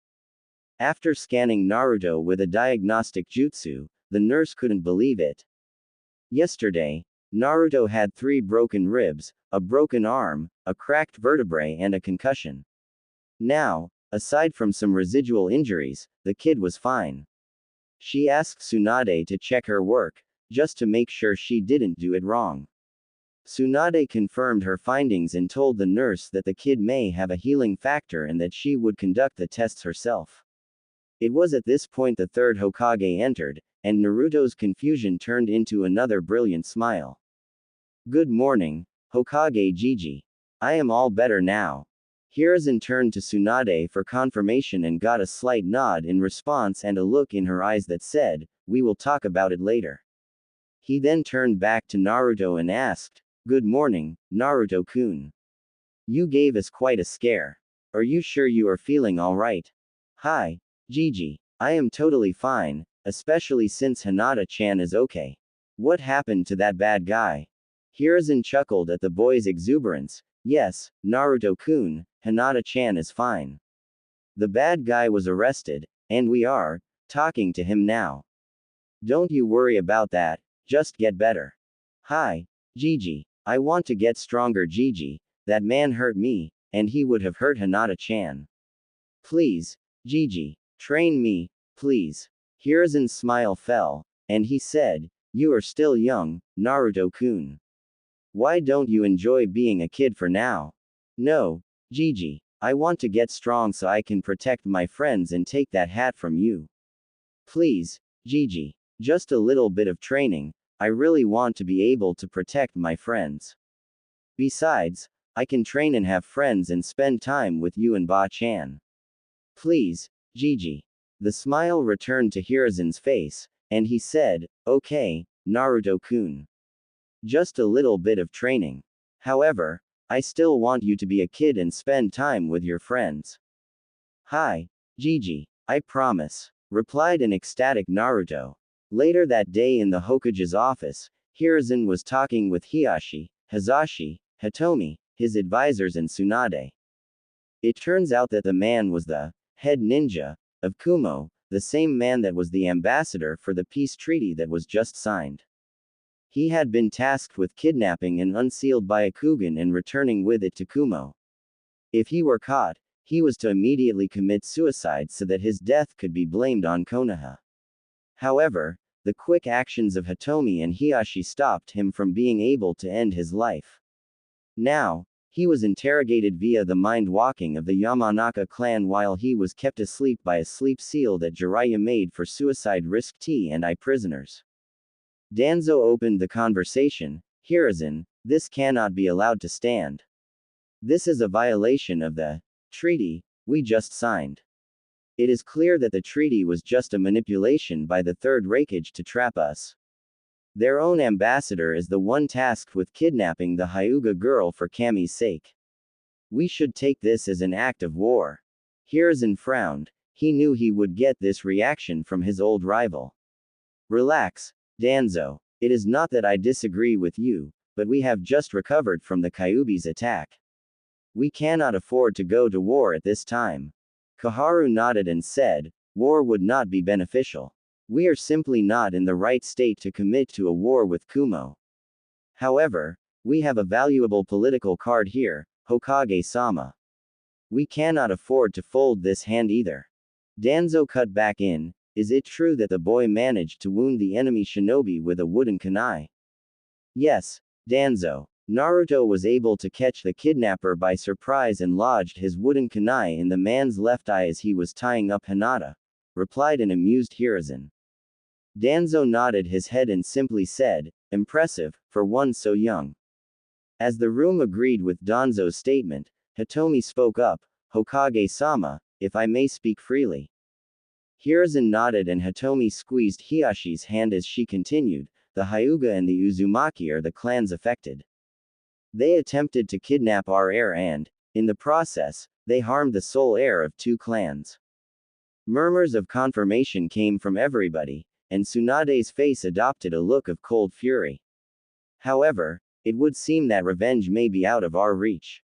After scanning Naruto with a diagnostic jutsu, the nurse couldn't believe it. Yesterday, Naruto had 3 broken ribs, a broken arm, a cracked vertebrae and a concussion. Now, aside from some residual injuries, the kid was fine. She asked Tsunade to check her work, just to make sure she didn't do it wrong. Tsunade confirmed her findings and told the nurse that the kid may have a healing factor and that she would conduct the tests herself. It was at this point the third Hokage entered, and Naruto's confusion turned into another brilliant smile. "Good morning, Hokage Jiji. I am all better now." Hiruzen turned to Tsunade for confirmation and got a slight nod in response and a look in her eyes that said, "We will talk about it later." He then turned back to Naruto and asked, "Good morning, Naruto-kun. You gave us quite a scare. Are you sure you are feeling alright?" "Hi, Jiji. I am totally fine, especially since Hinata-chan is okay. What happened to that bad guy?" Hiruzen chuckled at the boy's exuberance. "Yes, Naruto-kun, Hinata-chan is fine. The bad guy was arrested, and we are talking to him now. Don't you worry about that, just get better." "Hi, Jiji. I want to get stronger, Jiji. That man hurt me, and he would have hurt Hinata-chan. Please, Jiji, train me, please." Hiruzen's smile fell, and he said, "You are still young, Naruto-kun. Why don't you enjoy being a kid for now?" "No, Jiji. I want to get strong so I can protect my friends and take that hat from you. Please, Jiji. Just a little bit of training. I really want to be able to protect my friends. Besides, I can train and have friends and spend time with you and Ba-chan. Please, Jiji." The smile returned to Hiruzen's face, and he said, "Okay, Naruto-kun. Just a little bit of training. However, I still want you to be a kid and spend time with your friends." "Hi, Jiji. I promise," replied an ecstatic Naruto. Later that day in the Hokage's office, Hiruzen was talking with Hiyashi, Hazashi, Hitomi, his advisors and Tsunade. It turns out that the man was the head ninja of Kumo, the same man that was the ambassador for the peace treaty that was just signed. He had been tasked with kidnapping an unsealed Byakugan and returning with it to Kumo. If he were caught, he was to immediately commit suicide so that his death could be blamed on Konoha. However, the quick actions of Hitomi and Hiashi stopped him from being able to end his life. Now, he was interrogated via the mind-walking of the Yamanaka clan while he was kept asleep by a sleep seal that Jiraiya made for suicide risk T&I prisoners. Danzo opened the conversation. Hiruzen, this cannot be allowed to stand. This is a violation of the treaty we just signed. It is clear that the treaty was just a manipulation by the Third Reikage to trap us. Their own ambassador is the one tasked with kidnapping the Hyuga girl for Kami's sake. We should take this as an act of war. Hiruzen frowned. He knew he would get this reaction from his old rival. Relax, Danzo. It is not that I disagree with you, but we have just recovered from the Kyuubi's attack. We cannot afford to go to war at this time. Koharu nodded and said, war would not be beneficial. We are simply not in the right state to commit to a war with Kumo. However, we have a valuable political card here, Hokage-sama. We cannot afford to fold this hand either. Danzo cut back in. Is it true that the boy managed to wound the enemy shinobi with a wooden kunai? Yes, Danzo. Naruto was able to catch the kidnapper by surprise and lodged his wooden kunai in the man's left eye as he was tying up Hinata, replied an amused Hiruzen. Danzo nodded his head and simply said, impressive, for one so young. As the room agreed with Danzo's statement, Hitomi spoke up, Hokage-sama, if I may speak freely. Hiruzen nodded and Hitomi squeezed Hiyashi's hand as she continued, the Hyuga and the Uzumaki are the clans affected. They attempted to kidnap our heir and, in the process, they harmed the sole heir of two clans. Murmurs of confirmation came from everybody, and Tsunade's face adopted a look of cold fury. However, it would seem that revenge may be out of our reach.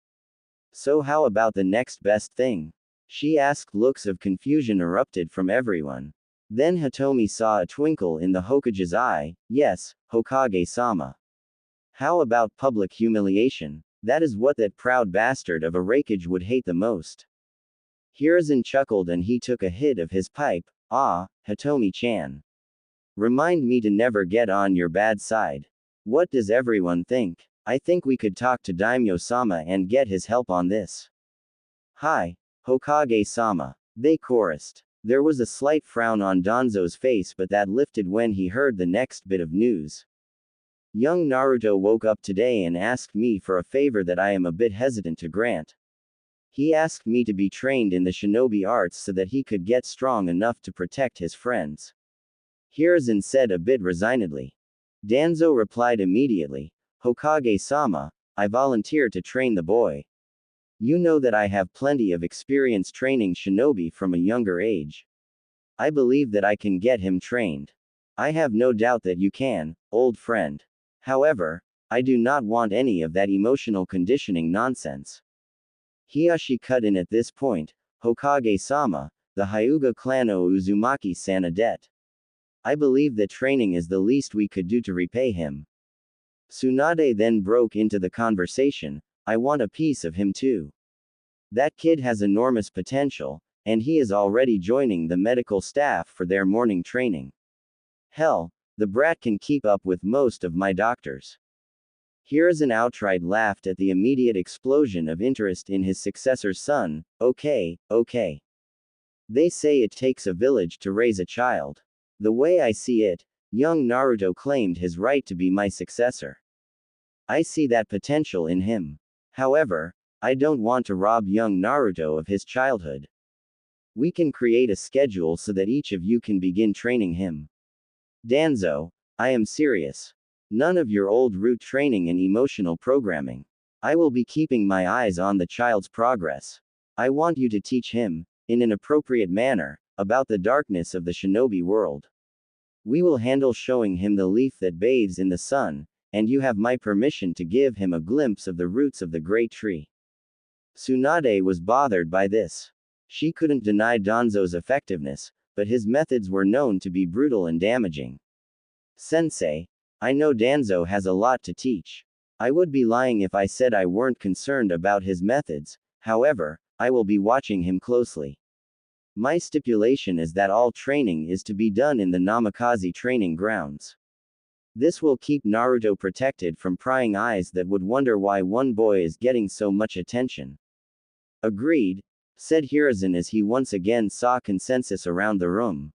So how about the next best thing? She asked. Looks of confusion erupted from everyone. Then Hitomi saw a twinkle in the Hokage's eye. Yes, Hokage-sama. How about public humiliation? That is what that proud bastard of a Reikage would hate the most. Hiruzen chuckled and he took a hit of his pipe. Ah, Hitomi-chan. Remind me to never get on your bad side. What does everyone think? I think we could talk to Daimyo-sama and get his help on this. Hi, Hokage-sama. They chorused. There was a slight frown on Danzo's face, but that lifted when he heard the next bit of news. Young Naruto woke up today and asked me for a favor that I am a bit hesitant to grant. He asked me to be trained in the shinobi arts so that he could get strong enough to protect his friends. Hiruzen said a bit resignedly. Danzo replied immediately, Hokage-sama, I volunteer to train the boy. You know that I have plenty of experience training shinobi from a younger age. I believe that I can get him trained. I have no doubt that you can, old friend. However, I do not want any of that emotional conditioning nonsense. Hiyashi cut in at this point, Hokage-sama, the Hyuga clan owe Uzumaki-san a debt. I believe that training is the least we could do to repay him. Tsunade then broke into the conversation, I want a piece of him too. That kid has enormous potential, and he is already joining the medical staff for their morning training. Hell, the brat can keep up with most of my doctors. Hiruzen outright laughed at the immediate explosion of interest in his successor's son. Okay. They say it takes a village to raise a child. The way I see it, young Naruto claimed his right to be my successor. I see that potential in him. However, I don't want to rob young Naruto of his childhood. We can create a schedule so that each of you can begin training him. Danzo, I am serious. None of your old route training and emotional programming. I will be keeping my eyes on the child's progress. I want you to teach him, in an appropriate manner, about the darkness of the shinobi world. We will handle showing him the leaf that bathes in the sun, and you have my permission to give him a glimpse of the roots of the great tree. Tsunade was bothered by this. She couldn't deny Danzo's effectiveness, but his methods were known to be brutal and damaging. Sensei, I know Danzo has a lot to teach. I would be lying if I said I weren't concerned about his methods, however, I will be watching him closely. My stipulation is that all training is to be done in the Namikaze training grounds. This will keep Naruto protected from prying eyes that would wonder why one boy is getting so much attention. Agreed, said Hiruzen as he once again saw consensus around the room.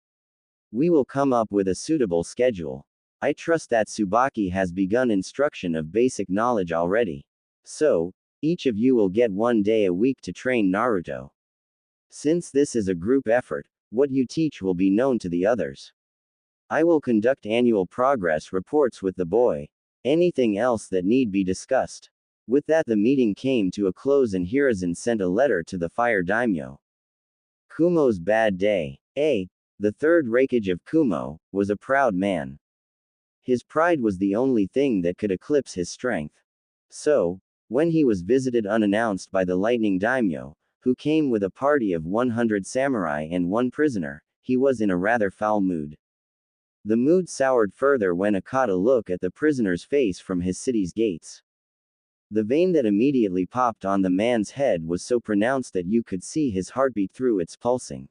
We will come up with a suitable schedule. I trust that Tsubaki has begun instruction of basic knowledge already. So, each of you will get 1 day a week to train Naruto. Since this is a group effort, what you teach will be known to the others. I will conduct annual progress reports with the boy. Anything else that need be discussed. With that, the meeting came to a close and Hiruzen sent a letter to the fire daimyo. Kumo's bad day. The third Raikage of Kumo, was a proud man. His pride was the only thing that could eclipse his strength. So, when he was visited unannounced by the lightning daimyo, who came with a party of 100 samurai and 1 prisoner, he was in a rather foul mood. The mood soured further when he caught a look at the prisoner's face from his city's gates. The vein that immediately popped on the man's head was so pronounced that you could see his heartbeat through its pulsing.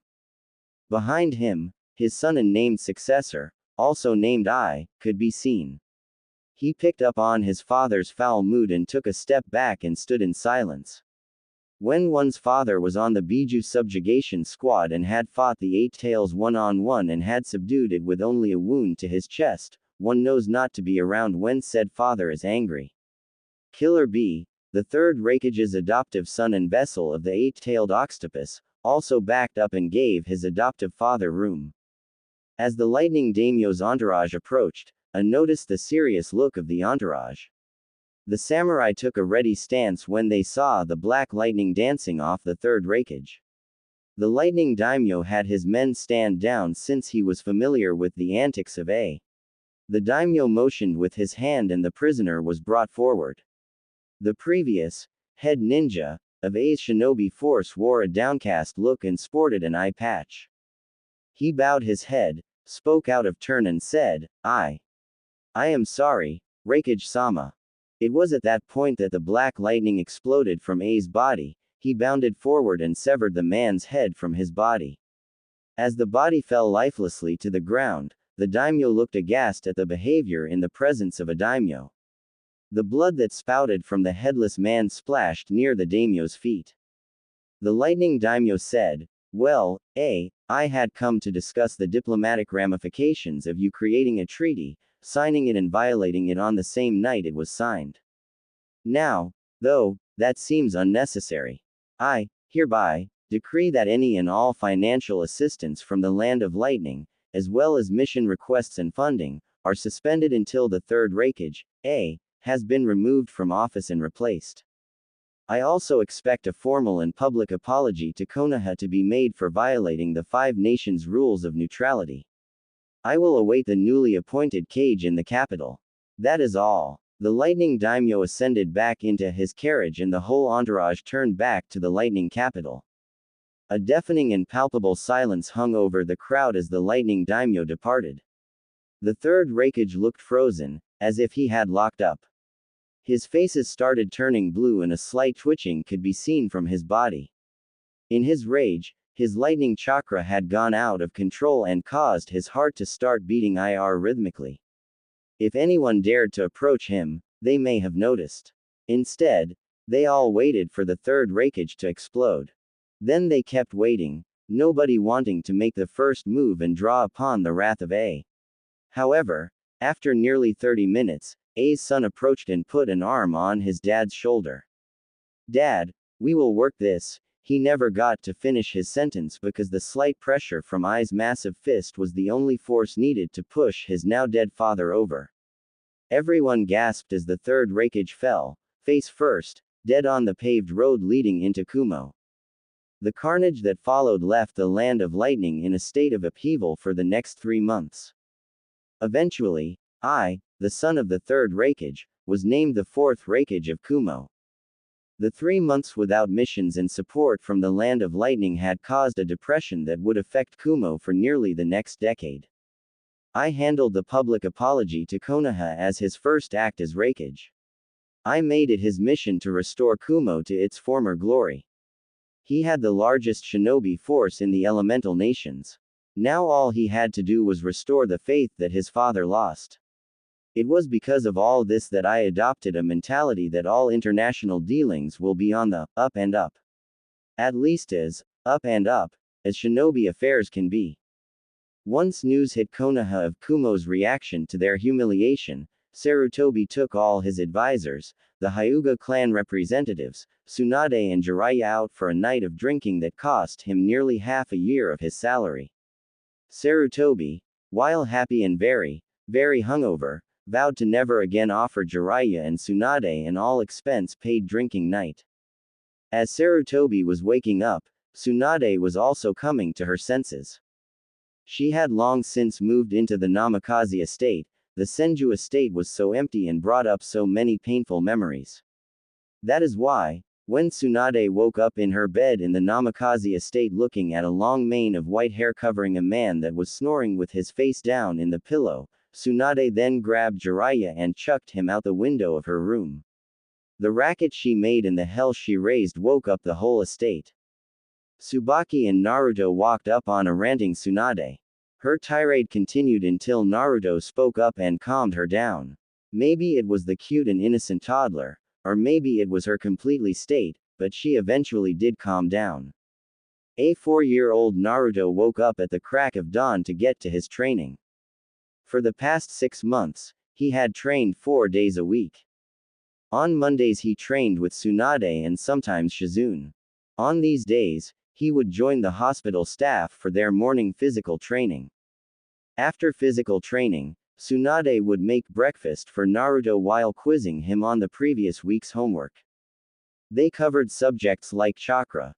Behind him, his son and named successor, also named I, could be seen. He picked up on his father's foul mood and took a step back and stood in silence. When one's father was on the Biju subjugation squad and had fought the 8 Tails one-on-one and had subdued it with only a wound to his chest, one knows not to be around when said father is angry. Killer B, the third Raikage's adoptive son and vessel of the 8-tailed octopus, also backed up and gave his adoptive father room. As the lightning daimyo's entourage approached, I noticed the serious look of the entourage. The samurai took a ready stance when they saw the black lightning dancing off the third Raikage. The lightning daimyo had his men stand down since he was familiar with the antics of A. The daimyo motioned with his hand and the prisoner was brought forward. The previous head ninja of A's shinobi force wore a downcast look and sported an eye patch. He bowed his head, spoke out of turn and said, I am sorry, Raikage-sama. It was at that point that the black lightning exploded from A's body. He bounded forward and severed the man's head from his body. As the body fell lifelessly to the ground, the daimyo looked aghast at the behavior in the presence of a daimyo. The blood that spouted from the headless man splashed near the daimyo's feet. The lightning daimyo said, well, I had come to discuss the diplomatic ramifications of you creating a treaty, signing it and violating it on the same night it was signed. Now, though, that seems unnecessary. I hereby decree that any and all financial assistance from the Land of Lightning, as well as mission requests and funding, are suspended until the third Raikage, has been removed from office and replaced. I also expect a formal and public apology to Konoha to be made for violating the 5 nations' rules of neutrality. I will await the newly appointed Kage in the capital. That is all. The lightning daimyo ascended back into his carriage and the whole entourage turned back to the lightning capital. A deafening and palpable silence hung over the crowd as the lightning daimyo departed. The third Raikage looked frozen, as if he had locked up. His faces started turning blue and a slight twitching could be seen from his body. In his rage, his lightning chakra had gone out of control and caused his heart to start beating rhythmically. If anyone dared to approach him, they may have noticed. Instead, they all waited for the third Raikage to explode. Then they kept waiting, nobody wanting to make the first move and draw upon the wrath of A. However, after nearly 30 minutes, A's son approached and put an arm on his dad's shoulder. Dad, we will work this. He never got to finish his sentence because the slight pressure from I's massive fist was the only force needed to push his now dead father over. Everyone gasped as the third Raikage fell, face first, dead on the paved road leading into Kumo. The carnage that followed left the Land of Lightning in a state of upheaval for the next 3 months. Eventually, the son of the third Raikage, was named the fourth Raikage of Kumo. The 3 months without missions and support from the Land of Lightning had caused a depression that would affect Kumo for nearly the next decade. I handled the public apology to Konoha as his first act as Raikage. I made it his mission to restore Kumo to its former glory. He had the largest shinobi force in the elemental nations. Now all he had to do was restore the faith that his father lost. It was because of all this that I adopted a mentality that all international dealings will be on the up and up. At least as up and up as shinobi affairs can be. Once news hit Konoha of Kumo's reaction to their humiliation, Sarutobi took all his advisors, the Hyuga clan representatives, Tsunade and Jiraiya out for a night of drinking that cost him nearly half a year of his salary. Sarutobi, while happy and very hungover, vowed to never again offer Jiraiya and Tsunade an all-expense-paid drinking night. As Sarutobi was waking up, Tsunade was also coming to her senses. She had long since moved into the Namikaze estate. The Senju estate was so empty and brought up so many painful memories. That is why, when Tsunade woke up in her bed in the Namikaze estate looking at a long mane of white hair covering a man that was snoring with his face down in the pillow, Tsunade then grabbed Jiraiya and chucked him out the window of her room. The racket she made and the hell she raised woke up the whole estate. Tsubaki and Naruto walked up on a ranting Tsunade. Her tirade continued until Naruto spoke up and calmed her down. Maybe it was the cute and innocent toddler, or maybe it was her completely state, but she eventually did calm down. A 4-year-old Naruto woke up at the crack of dawn to get to his training. For the past 6 months, he had trained 4 days a week. On Mondays he trained with Tsunade and sometimes Shizune. On these days, he would join the hospital staff for their morning physical training. After physical training, Tsunade would make breakfast for Naruto while quizzing him on the previous week's homework. They covered subjects like chakra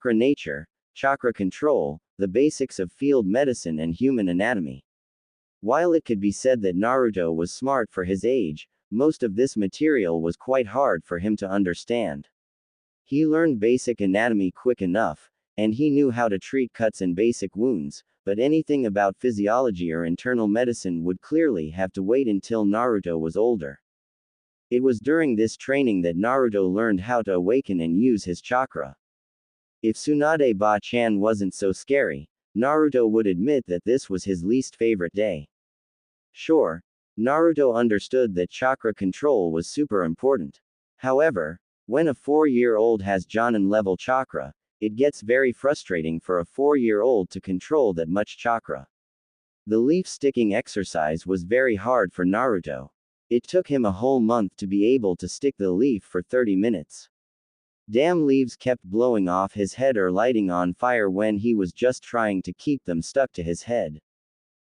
nature, chakra control, the basics of field medicine and human anatomy. While it could be said that Naruto was smart for his age, most of this material was quite hard for him to understand. He learned basic anatomy quick enough, and he knew how to treat cuts and basic wounds, but anything about physiology or internal medicine would clearly have to wait until Naruto was older. It was during this training that Naruto learned how to awaken and use his chakra. If Tsunade Ba-chan wasn't so scary, Naruto would admit that this was his least favorite day. Sure, Naruto understood that chakra control was super important. However, when a 4-year-old has Jonin-level chakra, it gets very frustrating for a 4-year-old to control that much chakra. The leaf sticking exercise was very hard for Naruto. It took him a whole month to be able to stick the leaf for 30 minutes. Damn leaves kept blowing off his head or lighting on fire when he was just trying to keep them stuck to his head.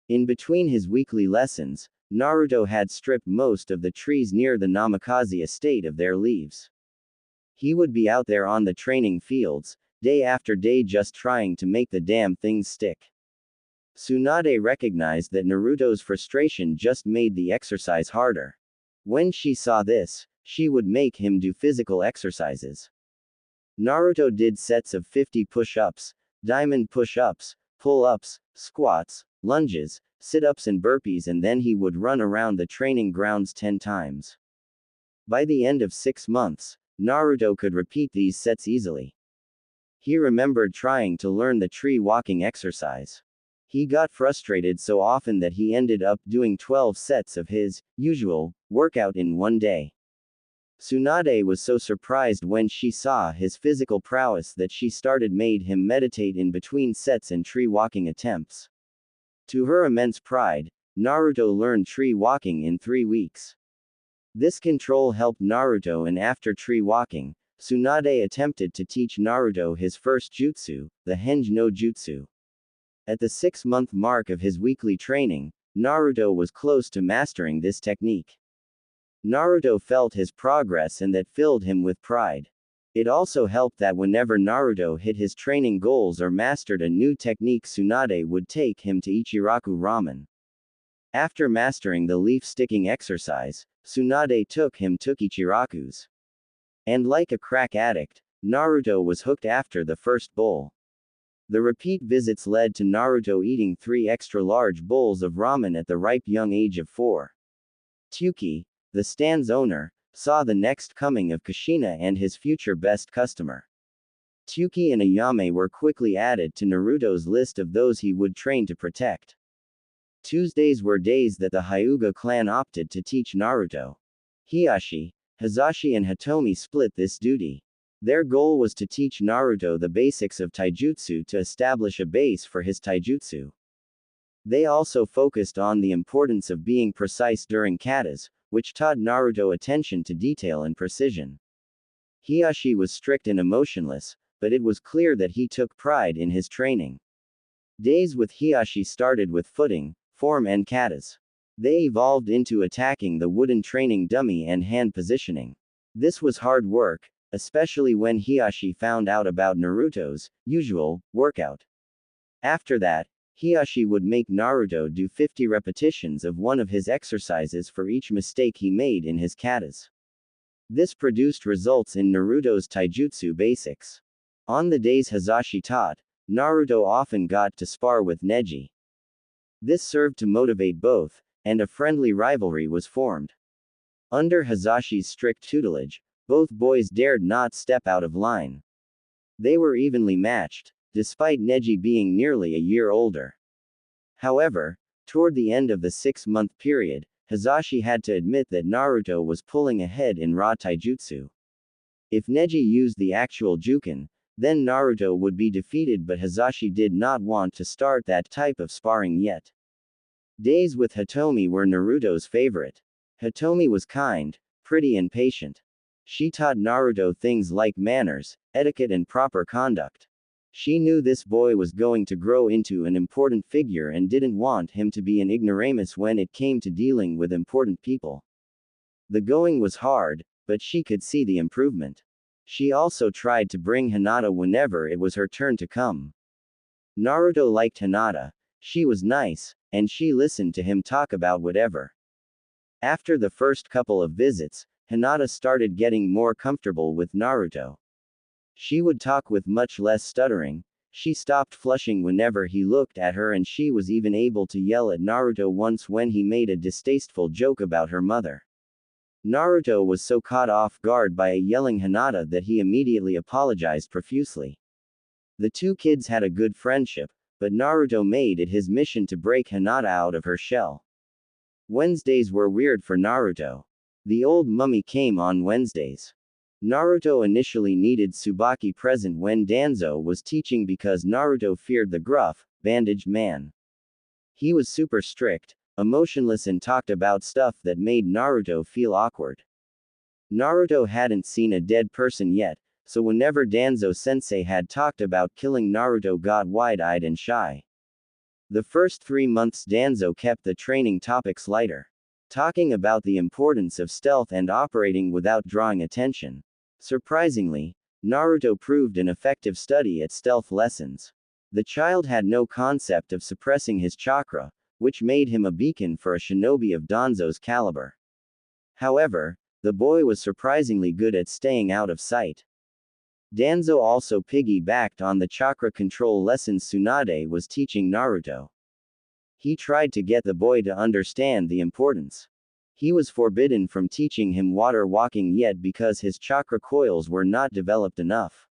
In between his weekly lessons, Naruto had stripped most of the trees near the Namikaze estate of their leaves. He would be out there on the training fields, day after day just trying to make the damn things stick. Tsunade recognized that Naruto's frustration just made the exercise harder. When she saw this, she would make him do physical exercises. Naruto did sets of 50 push-ups, diamond push-ups, pull-ups, squats, lunges, sit-ups and burpees, and then he would run around the training grounds 10 times. By the end of 6 months, Naruto could repeat these sets easily. He remembered trying to learn the tree walking exercise. He got frustrated so often that he ended up doing 12 sets of his usual workout in one day. Tsunade was so surprised when she saw his physical prowess that she made him meditate in between sets and tree walking attempts. To her immense pride, Naruto learned tree walking in 3 weeks. This control helped Naruto, and after tree walking, Tsunade attempted to teach Naruto his first jutsu, the Henge no Jutsu. At the 6-month mark of his weekly training, Naruto was close to mastering this technique. Naruto felt his progress, and that filled him with pride. It also helped that whenever Naruto hit his training goals or mastered a new technique, Tsunade would take him to Ichiraku Ramen. After mastering the leaf-sticking exercise, Tsunade took him to Ichiraku's. And like a crack addict, Naruto was hooked after the first bowl. The repeat visits led to Naruto eating 3 extra large bowls of ramen at the ripe young age of 4. Tyuki, the stand's owner, saw the next coming of Kushina and his future best customer. Tyuki and Ayame were quickly added to Naruto's list of those he would train to protect. Tuesdays were days that the Hyuga clan opted to teach Naruto. Hiashi, Hazashi and Hitomi split this duty. Their goal was to teach Naruto the basics of taijutsu to establish a base for his taijutsu. They also focused on the importance of being precise during katas, which taught Naruto attention to detail and precision. Hiashi was strict and emotionless, but it was clear that he took pride in his training. Days with Hiashi started with footing, form and katas. They evolved into attacking the wooden training dummy and hand positioning. This was hard work, especially when Hiashi found out about Naruto's usual workout. After that, Hiashi would make Naruto do 50 repetitions of one of his exercises for each mistake he made in his katas. This produced results in Naruto's taijutsu basics. On the days Hazashi taught, Naruto often got to spar with Neji. This served to motivate both, and a friendly rivalry was formed. Under Hazashi's strict tutelage, both boys dared not step out of line. They were evenly matched, despite Neji being nearly a year older. However, toward the end of the 6-month period, Hazashi had to admit that Naruto was pulling ahead in raw taijutsu. If Neji used the actual Juken, then Naruto would be defeated, but Hazashi did not want to start that type of sparring yet. Days with Hitomi were Naruto's favorite. Hitomi was kind, pretty and patient. She taught Naruto things like manners, etiquette and proper conduct. She knew this boy was going to grow into an important figure and didn't want him to be an ignoramus when it came to dealing with important people. The going was hard, but she could see the improvement. She also tried to bring Hinata whenever it was her turn to come. Naruto liked Hinata. She was nice, and she listened to him talk about whatever. After the first couple of visits, Hinata started getting more comfortable with Naruto. She would talk with much less stuttering. She stopped flushing whenever he looked at her, and she was even able to yell at Naruto once when he made a distasteful joke about her mother. Naruto was so caught off guard by a yelling Hinata that he immediately apologized profusely. The two kids had a good friendship, but Naruto made it his mission to break Hinata out of her shell. Wednesdays were weird for Naruto. The old mummy came on Wednesdays. Naruto initially needed Tsubaki present when Danzo was teaching because Naruto feared the gruff, bandaged man. He was super strict, emotionless and talked about stuff that made Naruto feel awkward. Naruto hadn't seen a dead person yet, so whenever Danzo-sensei had talked about killing Naruto got wide-eyed and shy. The first 3 months Danzo kept the training topics lighter, talking about the importance of stealth and operating without drawing attention. Surprisingly, Naruto proved an effective study at stealth lessons. The child had no concept of suppressing his chakra, which made him a beacon for a shinobi of Danzo's caliber. However, the boy was surprisingly good at staying out of sight. Danzo also piggybacked on the chakra control lessons Tsunade was teaching Naruto. He tried to get the boy to understand the importance. He was forbidden from teaching him water walking yet because his chakra coils were not developed enough.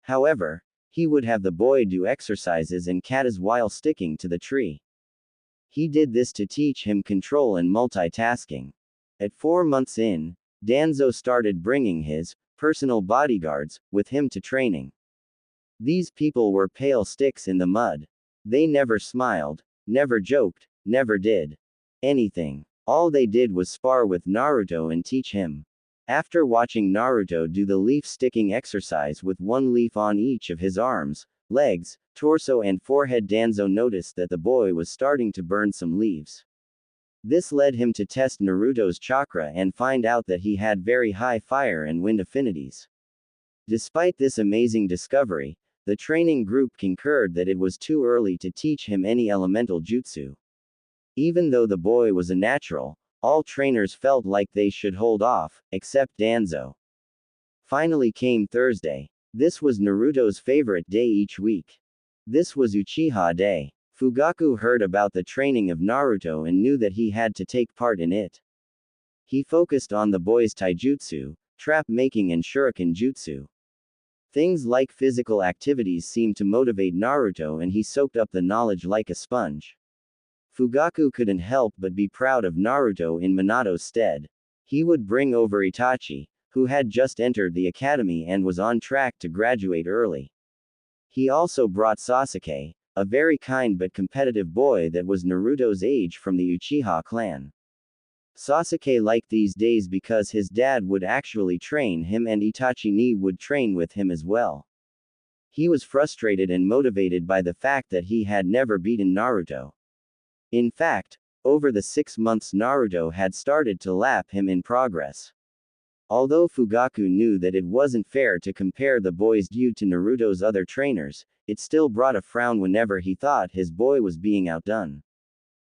However, he would have the boy do exercises and katas while sticking to the tree. He did this to teach him control and multitasking. At 4 months in, Danzo started bringing his personal bodyguards with him to training. These people were pale sticks in the mud. They never smiled, never joked, never did anything. All they did was spar with Naruto and teach him. After watching Naruto do the leaf-sticking exercise with 1 leaf on each of his arms, legs, torso and forehead, Danzo noticed that the boy was starting to burn some leaves. This led him to test Naruto's chakra and find out that he had very high fire and wind affinities. Despite this amazing discovery, the training group concurred that it was too early to teach him any elemental jutsu. Even though the boy was a natural, all trainers felt like they should hold off, except Danzo. Finally came Thursday. This was Naruto's favorite day each week. This was Uchiha Day. Fugaku heard about the training of Naruto and knew that he had to take part in it. He focused on the boy's taijutsu, trap making and shuriken jutsu. Things like physical activities seemed to motivate Naruto and he soaked up the knowledge like a sponge. Fugaku couldn't help but be proud of Naruto in Minato's stead. He would bring over Itachi, who had just entered the academy and was on track to graduate early. He also brought Sasuke, a very kind but competitive boy that was Naruto's age from the Uchiha clan. Sasuke liked these days because his dad would actually train him and Itachi would train with him as well. He was frustrated and motivated by the fact that he had never beaten Naruto. In fact, over the 6 months Naruto had started to lap him in progress. Although Fugaku knew that it wasn't fair to compare the boy's due to Naruto's other trainers, it still brought a frown whenever he thought his boy was being outdone.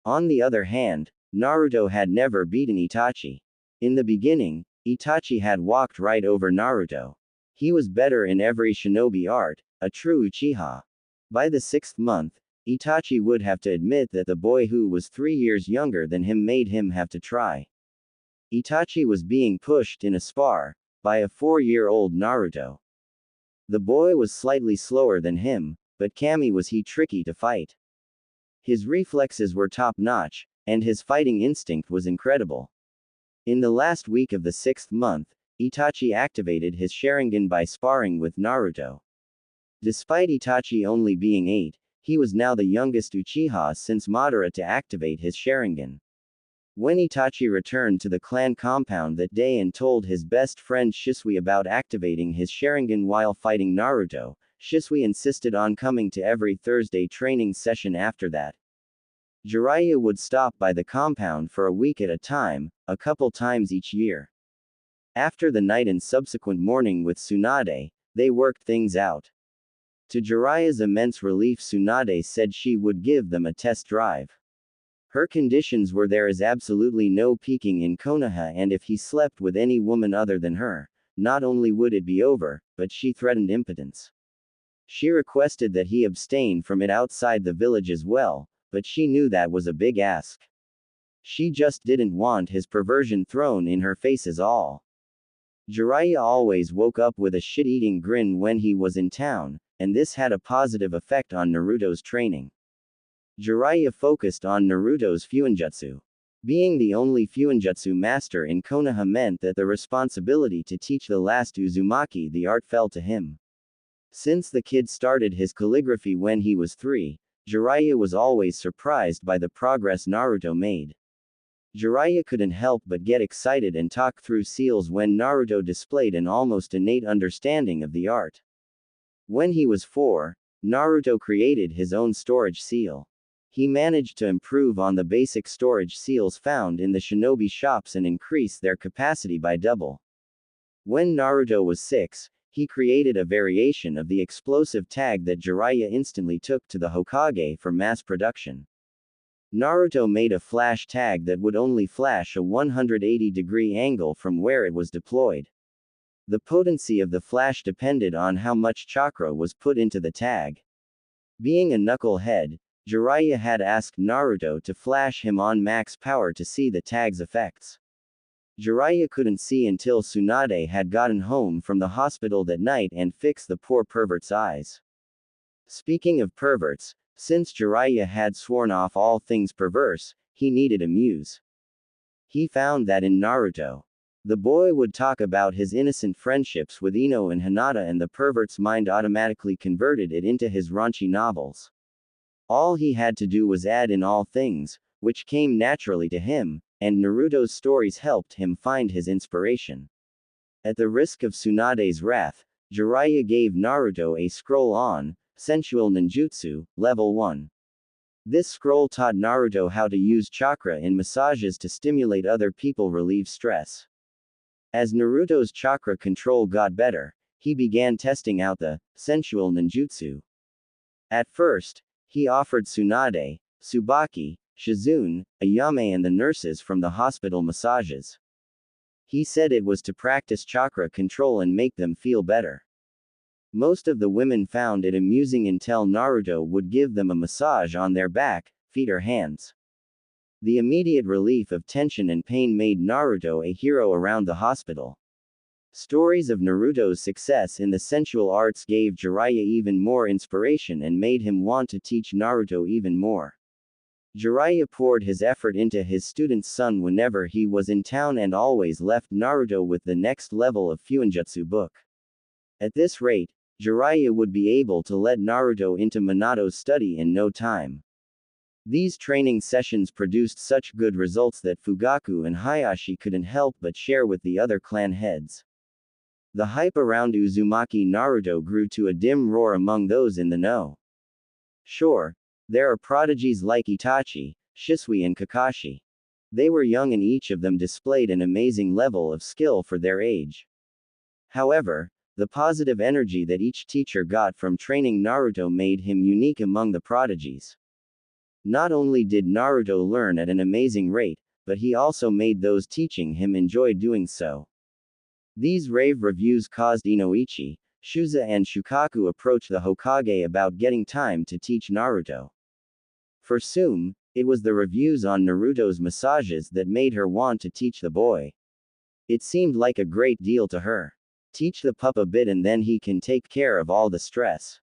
On the other hand, Naruto had never beaten Itachi. In the beginning, Itachi had walked right over Naruto. He was better in every shinobi art, a true Uchiha. By the 6th month, Itachi would have to admit that the boy who was 3 years younger than him made him have to try. Itachi was being pushed in a spar by a 4-year-old Naruto. The boy was slightly slower than him, but Kami was tricky to fight. His reflexes were top-notch, and his fighting instinct was incredible. In the last week of the 6th month, Itachi activated his Sharingan by sparring with Naruto. Despite Itachi only being 8, he was now the youngest Uchiha since Madara to activate his Sharingan. When Itachi returned to the clan compound that day and told his best friend Shisui about activating his Sharingan while fighting Naruto, Shisui insisted on coming to every Thursday training session after that. Jiraiya would stop by the compound for a week at a time, a couple times each year. After the night and subsequent morning with Tsunade, they worked things out. To Jiraiya's immense relief, Tsunade said she would give them a test drive. Her conditions were there is absolutely no peeking in Konoha, and if he slept with any woman other than her, not only would it be over, but she threatened impotence. She requested that he abstain from it outside the village as well, but she knew that was a big ask. She just didn't want his perversion thrown in her face as all. Jiraiya always woke up with a shit-eating grin when he was in town, and this had a positive effect on Naruto's training. Jiraiya focused on Naruto's Fuinjutsu. Being the only Fuinjutsu master in Konoha meant that the responsibility to teach the last Uzumaki the art fell to him. Since the kid started his calligraphy when he was 3, Jiraiya was always surprised by the progress Naruto made. Jiraiya couldn't help but get excited and talk through seals when Naruto displayed an almost innate understanding of the art. When he was 4, Naruto created his own storage seal. He managed to improve on the basic storage seals found in the shinobi shops and increase their capacity by double. When Naruto was 6, he created a variation of the explosive tag that Jiraiya instantly took to the Hokage for mass production. Naruto made a flash tag that would only flash a 180-degree angle from where it was deployed. The potency of the flash depended on how much chakra was put into the tag. Being a knucklehead, Jiraiya had asked Naruto to flash him on max power to see the tag's effects. Jiraiya couldn't see until Tsunade had gotten home from the hospital that night and fixed the poor pervert's eyes. Speaking of perverts, since Jiraiya had sworn off all things perverse, he needed a muse. He found that in Naruto. The boy would talk about his innocent friendships with Ino and Hinata, and the pervert's mind automatically converted it into his raunchy novels. All he had to do was add in all things, which came naturally to him, and Naruto's stories helped him find his inspiration. At the risk of Tsunade's wrath, Jiraiya gave Naruto a scroll on sensual ninjutsu, level 1. This scroll taught Naruto how to use chakra in massages to stimulate other people, relieve stress. As Naruto's chakra control got better, he began testing out the sensual ninjutsu. At first, he offered Tsunade, Tsubaki, Shizune, Ayame and the nurses from the hospital massages. He said it was to practice chakra control and make them feel better. Most of the women found it amusing until Naruto would give them a massage on their back, feet or hands. The immediate relief of tension and pain made Naruto a hero around the hospital. Stories of Naruto's success in the sensual arts gave Jiraiya even more inspiration and made him want to teach Naruto even more. Jiraiya poured his effort into his student's son whenever he was in town and always left Naruto with the next level of Fuinjutsu book. At this rate, Jiraiya would be able to let Naruto into Minato's study in no time. These training sessions produced such good results that Fugaku and Hayashi couldn't help but share with the other clan heads. The hype around Uzumaki Naruto grew to a dim roar among those in the know. Sure, there are prodigies like Itachi, Shisui and Kakashi. They were young and each of them displayed an amazing level of skill for their age. However, the positive energy that each teacher got from training Naruto made him unique among the prodigies. Not only did Naruto learn at an amazing rate, but he also made those teaching him enjoy doing so. These rave reviews caused Inoichi, Shuza and Shukaku approach the Hokage about getting time to teach Naruto. For Sume, it was the reviews on Naruto's massages that made her want to teach the boy. It seemed like a great deal to her. Teach the pup a bit and then he can take care of all the stress.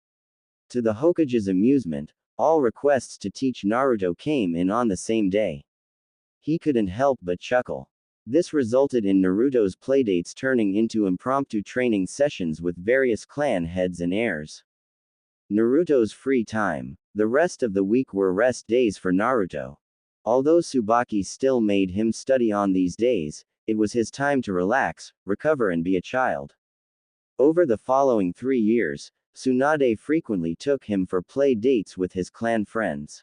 To the Hokage's amusement, all requests to teach Naruto came in on the same day. He couldn't help but chuckle. This resulted in Naruto's playdates turning into impromptu training sessions with various clan heads and heirs. Naruto's free time. The rest of the week were rest days for Naruto. Although Tsubaki still made him study on these days, it was his time to relax, recover and be a child. Over the following 3 years, Tsunade frequently took him for play dates with his clan friends.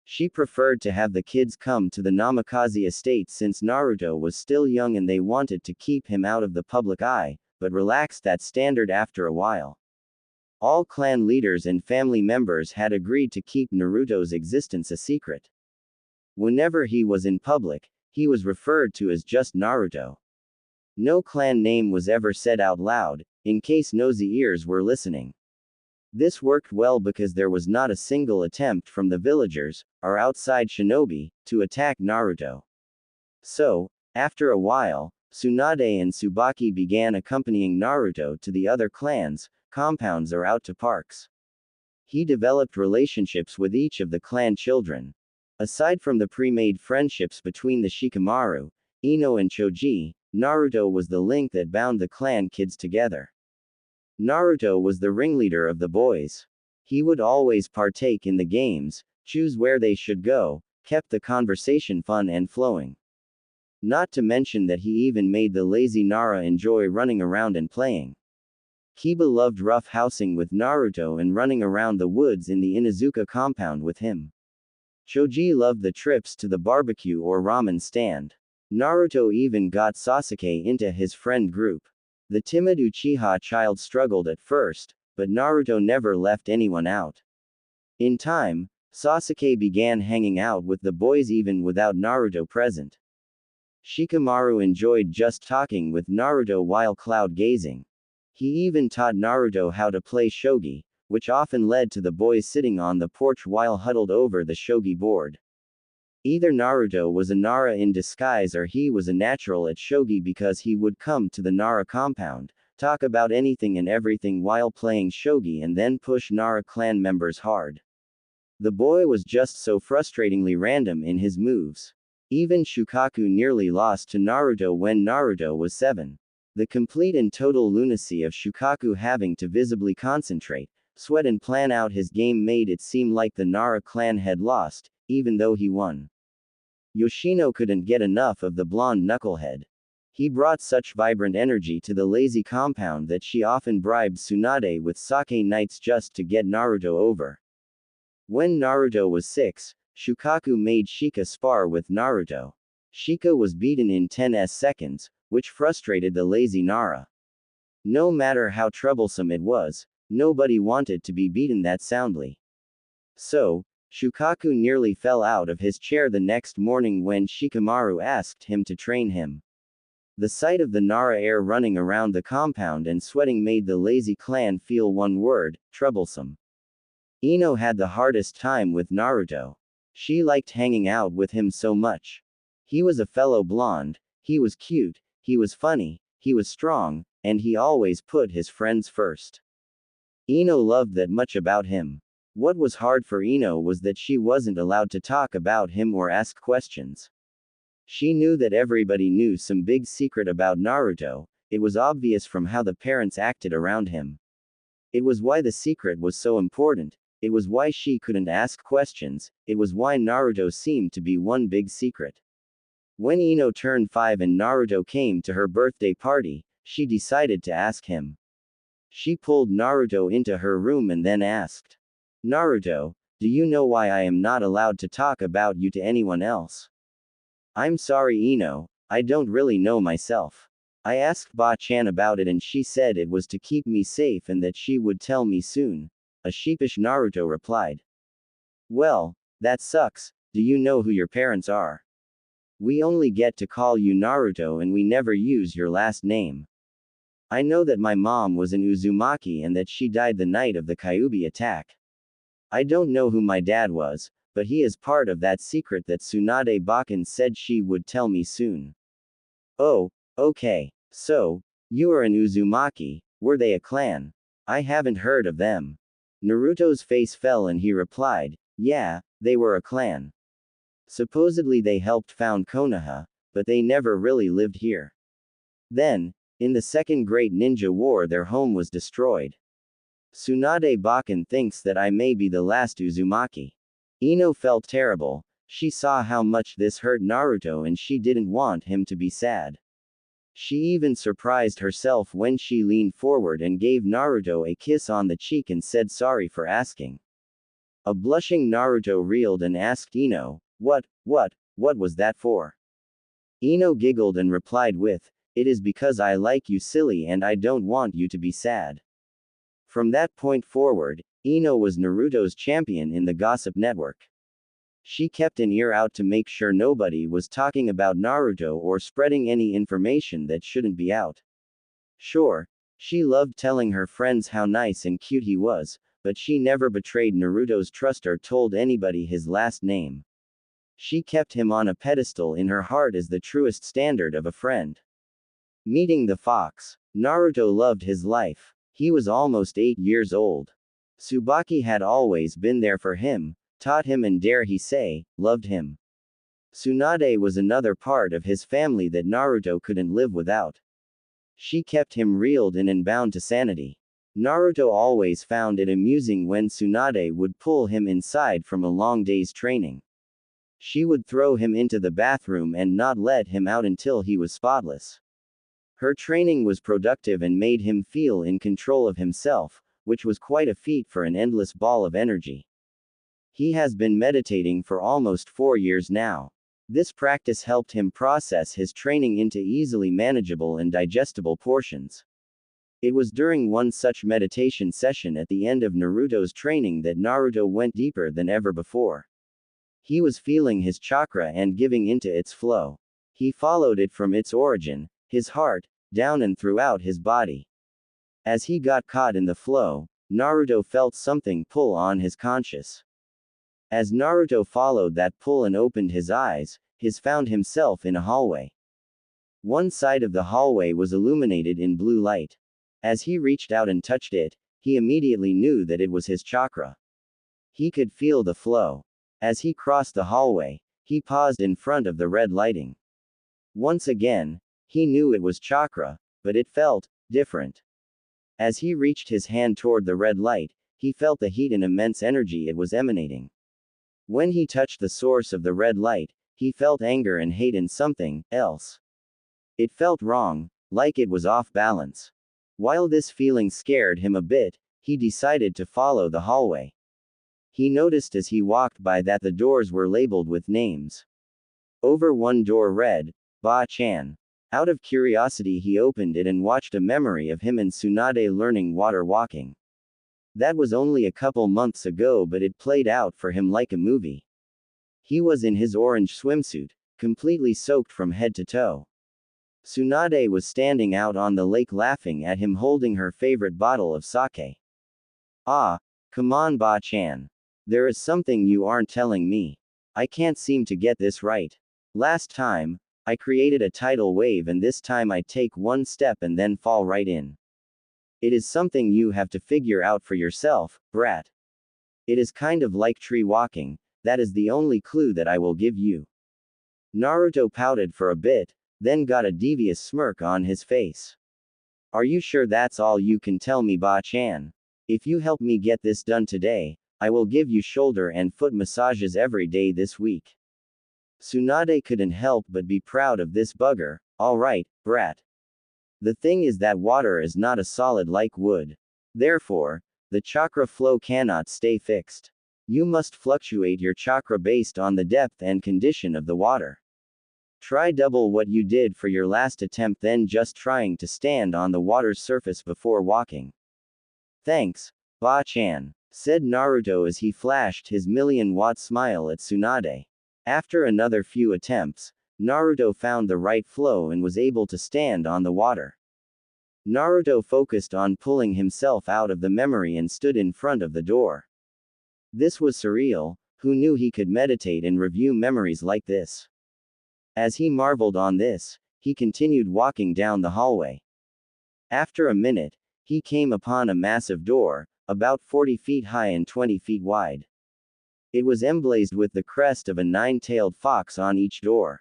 She preferred to have the kids come to the Namikaze estate since Naruto was still young and they wanted to keep him out of the public eye, but relaxed that standard after a while. All clan leaders and family members had agreed to keep Naruto's existence a secret. Whenever he was in public, he was referred to as just Naruto. No clan name was ever said out loud, in case nosy ears were listening. This worked well because there was not a single attempt from the villagers, or outside shinobi, to attack Naruto. So, after a while, Tsunade and Tsubaki began accompanying Naruto to the other clans, compounds or out to parks. He developed relationships with each of the clan children. Aside from the pre-made friendships between the Shikamaru, Ino and Choji, Naruto was the link that bound the clan kids together. Naruto was the ringleader of the boys. He would always partake in the games, choose where they should go, kept the conversation fun and flowing. Not to mention that he even made the lazy Nara enjoy running around and playing. Kiba loved rough-housing with Naruto and running around the woods in the Inuzuka compound with him. Choji loved the trips to the barbecue or ramen stand. Naruto even got Sasuke into his friend group. The timid Uchiha child struggled at first, but Naruto never left anyone out. In time, Sasuke began hanging out with the boys even without Naruto present. Shikamaru enjoyed just talking with Naruto while cloud gazing. He even taught Naruto how to play shogi, which often led to the boys sitting on the porch while huddled over the shogi board. Either Naruto was a Nara in disguise or he was a natural at shogi because he would come to the Nara compound, talk about anything and everything while playing shogi and then push Nara clan members hard. The boy was just so frustratingly random in his moves. Even Shukaku nearly lost to Naruto when Naruto was 7. The complete and total lunacy of Shukaku having to visibly concentrate, sweat and plan out his game made it seem like the Nara clan had lost, even though he won. Yoshino couldn't get enough of the blonde knucklehead. He brought such vibrant energy to the lazy compound that she often bribed Tsunade with sake nights just to get Naruto over. When Naruto was 6, Shukaku made Shika spar with Naruto. Shika was beaten in 10 seconds, which frustrated the lazy Nara. No matter how troublesome it was, nobody wanted to be beaten that soundly. So, Shukaku nearly fell out of his chair the next morning when Shikamaru asked him to train him. The sight of the Nara heir running around the compound and sweating made the lazy clan feel one word: troublesome. Ino had the hardest time with Naruto. She liked hanging out with him so much. He was a fellow blonde, he was cute, he was funny, he was strong, and he always put his friends first. Ino loved that much about him. What was hard for Ino was that she wasn't allowed to talk about him or ask questions. She knew that everybody knew some big secret about Naruto. It was obvious from how the parents acted around him. It was why the secret was so important, it was why she couldn't ask questions, it was why Naruto seemed to be one big secret. When Ino turned 5 and Naruto came to her birthday party, she decided to ask him. She pulled Naruto into her room and then asked, "Naruto, do you know why I am not allowed to talk about you to anyone else?" "I'm sorry, Ino, I don't really know myself. I asked Ba-chan about it and she said it was to keep me safe and that she would tell me soon," a sheepish Naruto replied. "Well, that sucks. Do you know who your parents are? We only get to call you Naruto and we never use your last name. I know that my mom was an Uzumaki and that she died the night of the Kyuubi attack. I don't know who my dad was, but he is part of that secret that Tsunade Bakan said she would tell me soon." "Oh, okay. So, you are an Uzumaki. Were they a clan? I haven't heard of them." Naruto's face fell and he replied, "Yeah, they were a clan. Supposedly they helped found Konoha, but they never really lived here. Then, in the Second Great Ninja War their home was destroyed. Tsunade Bakan thinks that I may be the last Uzumaki." Ino felt terrible. She saw how much this hurt Naruto and she didn't want him to be sad. She even surprised herself when she leaned forward and gave Naruto a kiss on the cheek and said sorry for asking. A blushing Naruto reeled and asked Ino, what was that for?" Ino giggled and replied with, "It is because I like you, silly, and I don't want you to be sad." From that point forward, Ino was Naruto's champion in the gossip network. She kept an ear out to make sure nobody was talking about Naruto or spreading any information that shouldn't be out. Sure, she loved telling her friends how nice and cute he was, but she never betrayed Naruto's trust or told anybody his last name. She kept him on a pedestal in her heart as the truest standard of a friend. Meeting the fox. Naruto loved his life. He was almost 8 years old. Tsubaki had always been there for him, taught him and dare he say, loved him. Tsunade was another part of his family that Naruto couldn't live without. She kept him reeled in and bound to sanity. Naruto always found it amusing when Tsunade would pull him inside from a long day's training. She would throw him into the bathroom and not let him out until he was spotless. Her training was productive and made him feel in control of himself, which was quite a feat for an endless ball of energy. He has been meditating for almost 4 years now. This practice helped him process his training into easily manageable and digestible portions. It was during one such meditation session at the end of Naruto's training that Naruto went deeper than ever before. He was feeling his chakra and giving into its flow. He followed it from its origin, his heart, down and throughout his body. As he got caught in the flow, Naruto felt something pull on his conscious. As Naruto followed that pull and opened his eyes, he found himself in a hallway. One side of the hallway was illuminated in blue light. As he reached out and touched it, he immediately knew that it was his chakra. He could feel the flow. As he crossed the hallway, he paused in front of the red lighting. Once again, he knew it was chakra, but it felt different. As he reached his hand toward the red light, he felt the heat and immense energy it was emanating. When he touched the source of the red light, he felt anger and hate and something else. It felt wrong, like it was off balance. While this feeling scared him a bit, he decided to follow the hallway. He noticed as he walked by that the doors were labeled with names. Over one door read, Ba-chan. Out of curiosity he opened it and watched a memory of him and Tsunade learning water walking. That was only a couple months ago, but it played out for him like a movie. He was in his orange swimsuit, completely soaked from head to toe. Tsunade was standing out on the lake laughing at him holding her favorite bottle of sake. Ah, come on Ba-chan. There is something you aren't telling me. I can't seem to get this right. Last time, I created a tidal wave and this time I take one step and then fall right in. It is something you have to figure out for yourself, brat. It is kind of like tree walking, that is the only clue that I will give you. Naruto pouted for a bit, then got a devious smirk on his face. Are you sure that's all you can tell me, Ba-chan? If you help me get this done today, I will give you shoulder and foot massages every day this week. Tsunade couldn't help but be proud of this bugger. Alright, brat. The thing is that water is not a solid like wood. Therefore, the chakra flow cannot stay fixed. You must fluctuate your chakra based on the depth and condition of the water. Try double what you did for your last attempt than just trying to stand on the water's surface before walking. Thanks, Ba-chan, said Naruto as he flashed his million-watt smile at Tsunade. After another few attempts, Naruto found the right flow and was able to stand on the water. Naruto focused on pulling himself out of the memory and stood in front of the door. This was surreal. Who knew he could meditate and review memories like this? As he marveled on this, he continued walking down the hallway. After a minute, he came upon a massive door, about 40 feet high and 20 feet wide. It was emblazoned with the crest of a nine-tailed fox on each door.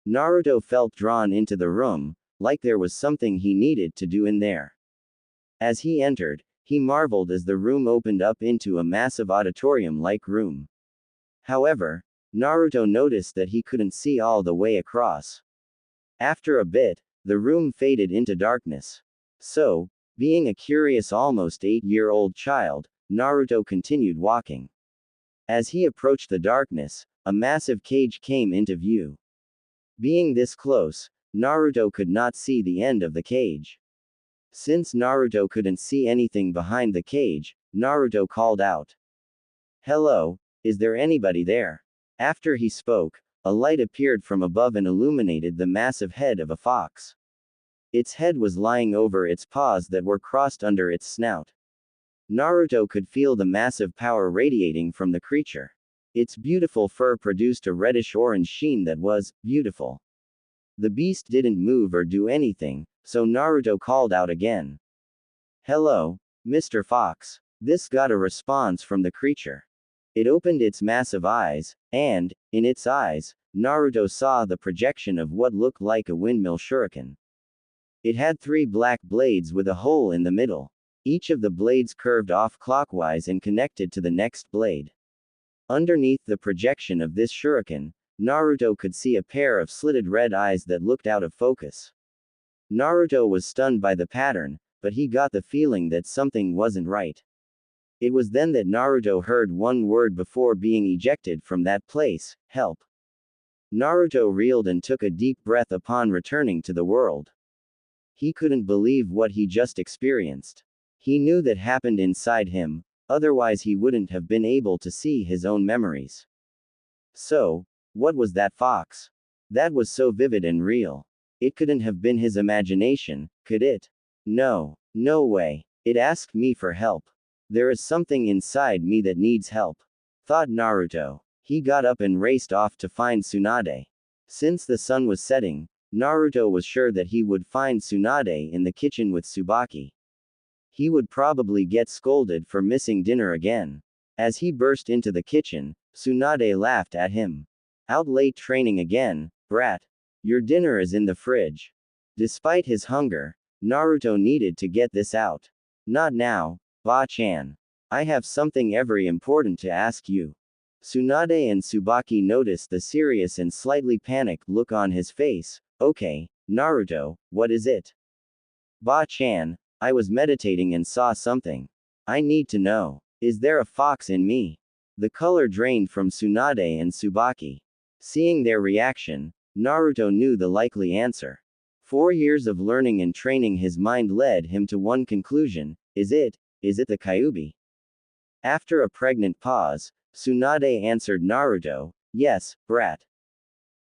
Naruto felt drawn into the room, like there was something he needed to do in there. As he entered, he marveled as the room opened up into a massive auditorium-like room. However, Naruto noticed that he couldn't see all the way across. After a bit, the room faded into darkness. So, being a curious almost 8-year-old child, Naruto continued walking. As he approached the darkness, a massive cage came into view. Being this close, Naruto could not see the end of the cage. Since Naruto couldn't see anything behind the cage, Naruto called out. Hello, is there anybody there? After he spoke, a light appeared from above and illuminated the massive head of a fox. Its head was lying over its paws that were crossed under its snout. Naruto could feel the massive power radiating from the creature. Its beautiful fur produced a reddish-orange sheen that was beautiful. The beast didn't move or do anything, so Naruto called out again. Hello, Mr. Fox. This got a response from the creature. It opened its massive eyes, and, in its eyes, Naruto saw the projection of what looked like a windmill shuriken. It had 3 black blades with a hole in the middle. Each of the blades curved off clockwise and connected to the next blade. Underneath the projection of this shuriken, Naruto could see a pair of slitted red eyes that looked out of focus. Naruto was stunned by the pattern, but he got the feeling that something wasn't right. It was then that Naruto heard one word before being ejected from that place: help. Naruto reeled and took a deep breath upon returning to the world. He couldn't believe what he just experienced. He knew that happened inside him, otherwise he wouldn't have been able to see his own memories. So, what was that fox? That was so vivid and real. It couldn't have been his imagination, could it? No, no way. It asked me for help. There is something inside me that needs help, thought Naruto. He got up and raced off to find Tsunade. Since the sun was setting, Naruto was sure that he would find Tsunade in the kitchen with Tsubaki. He would probably get scolded for missing dinner again. As he burst into the kitchen, Tsunade laughed at him. Out late training again, brat. Your dinner is in the fridge. Despite his hunger, Naruto needed to get this out. Not now, Ba-chan. I have something very important to ask you. Tsunade and Tsubaki noticed the serious and slightly panicked look on his face. Okay, Naruto, what is it? Ba-chan, I was meditating and saw something. I need to know. Is there a fox in me? The color drained from Tsunade and Tsubaki. Seeing their reaction, Naruto knew the likely answer. 4 years of learning and training his mind led him to one conclusion: is it is it the Kyuubi? After a pregnant pause, Tsunade answered Naruto, yes, brat.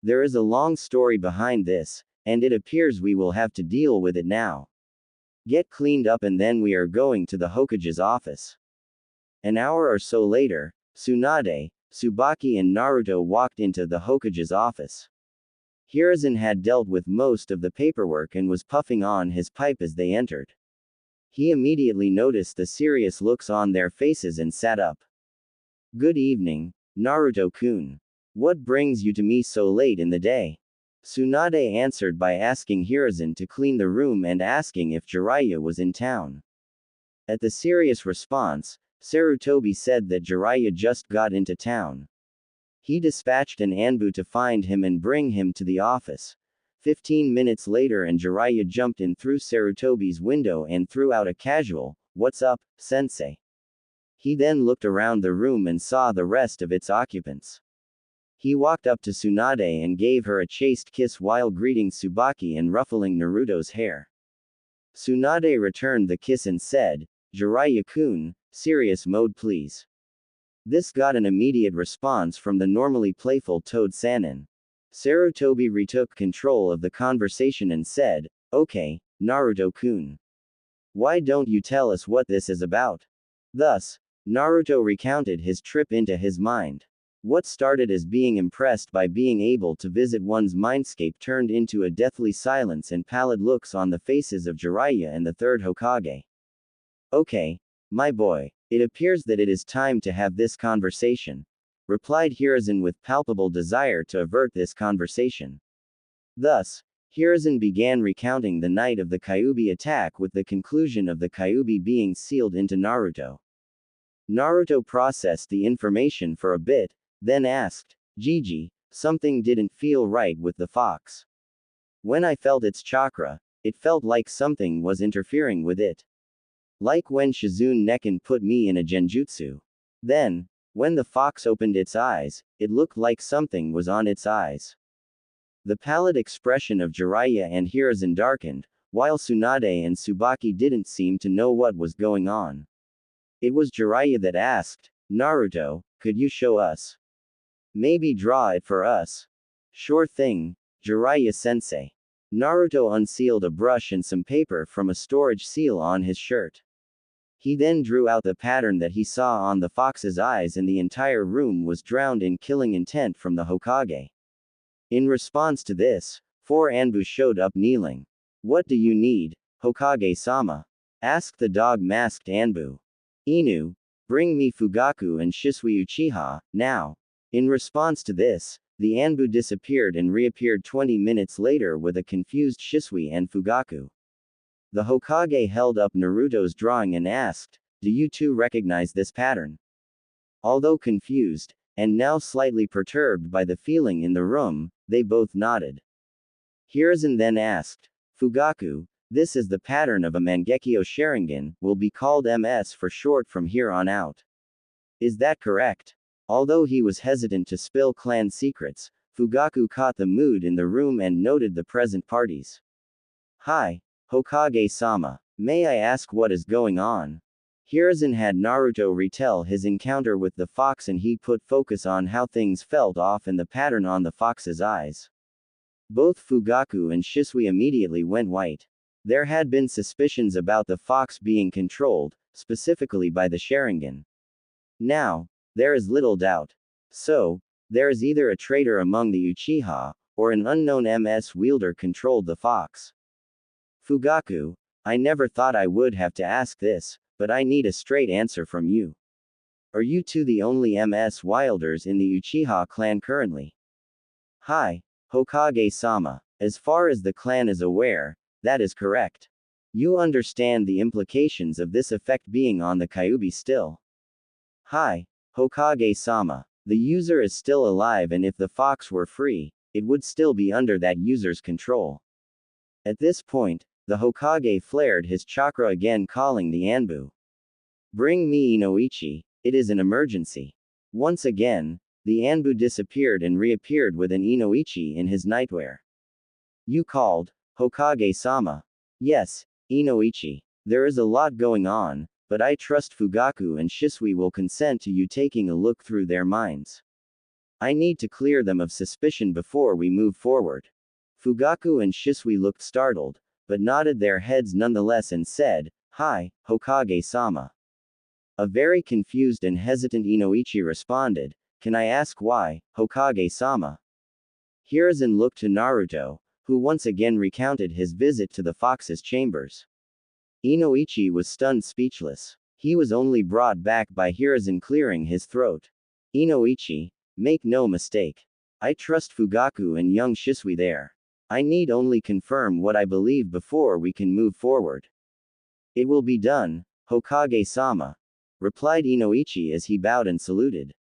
There is a long story behind this, and it appears we will have to deal with it now. Get cleaned up and then we are going to the Hokage's office. An hour or so later, Tsunade, Tsubaki and Naruto walked into the Hokage's office. Hiruzen had dealt with most of the paperwork and was puffing on his pipe as they entered. He immediately noticed the serious looks on their faces and sat up. Good evening, Naruto-kun. What brings you to me so late in the day? Tsunade answered by asking Hiruzen to clean the room and asking if Jiraiya was in town. At the serious response, Sarutobi said that Jiraiya just got into town. He dispatched an Anbu to find him and bring him to the office. 15 minutes later and Jiraiya jumped in through Sarutobi's window and threw out a casual, "What's up, sensei?" He then looked around the room and saw the rest of its occupants. He walked up to Tsunade and gave her a chaste kiss while greeting Tsubaki and ruffling Naruto's hair. Tsunade returned the kiss and said, "Jiraiya-kun, serious mode please." This got an immediate response from the normally playful Toad Sanin. Sarutobi retook control of the conversation and said, "Okay, Naruto-kun. Why don't you tell us what this is about?" Thus, Naruto recounted his trip into his mind. What started as being impressed by being able to visit one's mindscape turned into a deathly silence and pallid looks on the faces of Jiraiya and the third Hokage. "Okay, my boy, it appears that it is time to have this conversation," replied Hiruzen with palpable desire to avert this conversation. Thus, Hiruzen began recounting the night of the Kyuubi attack with the conclusion of the Kyuubi being sealed into Naruto. Naruto processed the information for a bit, then asked, "Gigi, something didn't feel right with the fox. When I felt its chakra, it felt like something was interfering with it. Like when Shizune Nekin put me in a genjutsu. Then, when the fox opened its eyes, it looked like something was on its eyes." The pallid expression of Jiraiya and Hiruzen darkened, while Tsunade and Tsubaki didn't seem to know what was going on. It was Jiraiya that asked, "Naruto, could you show us? Maybe draw it for us." "Sure thing, Jiraiya-sensei." Naruto unsealed a brush and some paper from a storage seal on his shirt. He then drew out the pattern that he saw on the fox's eyes and the entire room was drowned in killing intent from the Hokage. In response to this, 4 Anbu showed up kneeling. "What do you need, Hokage-sama?" asked the dog-masked Anbu. "Inu, bring me Fugaku and Shisui Uchiha, now." In response to this, the Anbu disappeared and reappeared 20 minutes later with a confused Shisui and Fugaku. The Hokage held up Naruto's drawing and asked, "Do you two recognize this pattern?" Although confused, and now slightly perturbed by the feeling in the room, they both nodded. Hiruzen then asked, "Fugaku, this is the pattern of a Mangekyo Sharingan, will be called MS for short from here on out. Is that correct?" Although he was hesitant to spill clan secrets, Fugaku caught the mood in the room and noted the present parties. "Hi, Hokage-sama. May I ask what is going on?" Hiruzen had Naruto retell his encounter with the fox and he put focus on how things felt off and the pattern on the fox's eyes. Both Fugaku and Shisui immediately went white. There had been suspicions about the fox being controlled, specifically by the Sharingan. Now, there is little doubt. So, there is either a traitor among the Uchiha, or an unknown MS wielder controlled the fox. "Fugaku, I never thought I would have to ask this, but I need a straight answer from you. Are you two the only MS wielders in the Uchiha clan currently?" "Hi, Hokage-sama. As far as the clan is aware, that is correct. You understand the implications of this effect being on the Kyuubi still." "Hi, Hokage-sama. The user is still alive and if the fox were free, it would still be under that user's control." At this point, the Hokage flared his chakra again calling the Anbu. "Bring me Inoichi, it is an emergency." Once again, the Anbu disappeared and reappeared with an Inoichi in his nightwear. "You called, Hokage-sama?" "Yes, Inoichi. There is a lot going on, but I trust Fugaku and Shisui will consent to you taking a look through their minds. I need to clear them of suspicion before we move forward. Fugaku and Shisui looked startled, but nodded their heads nonetheless and said, "Hi, Hokage-sama." A very confused and hesitant Inoichi responded, "Can I ask why, Hokage-sama?" Hiruzen looked to Naruto, who once again recounted his visit to the fox's chambers. Inoichi was stunned speechless. He was only brought back by Hiruzen clearing his throat. "Inoichi, make no mistake. I trust Fugaku and young Shisui there. I need only confirm what I believe before we can move forward." "It will be done, Hokage-sama," replied Inoichi as he bowed and saluted.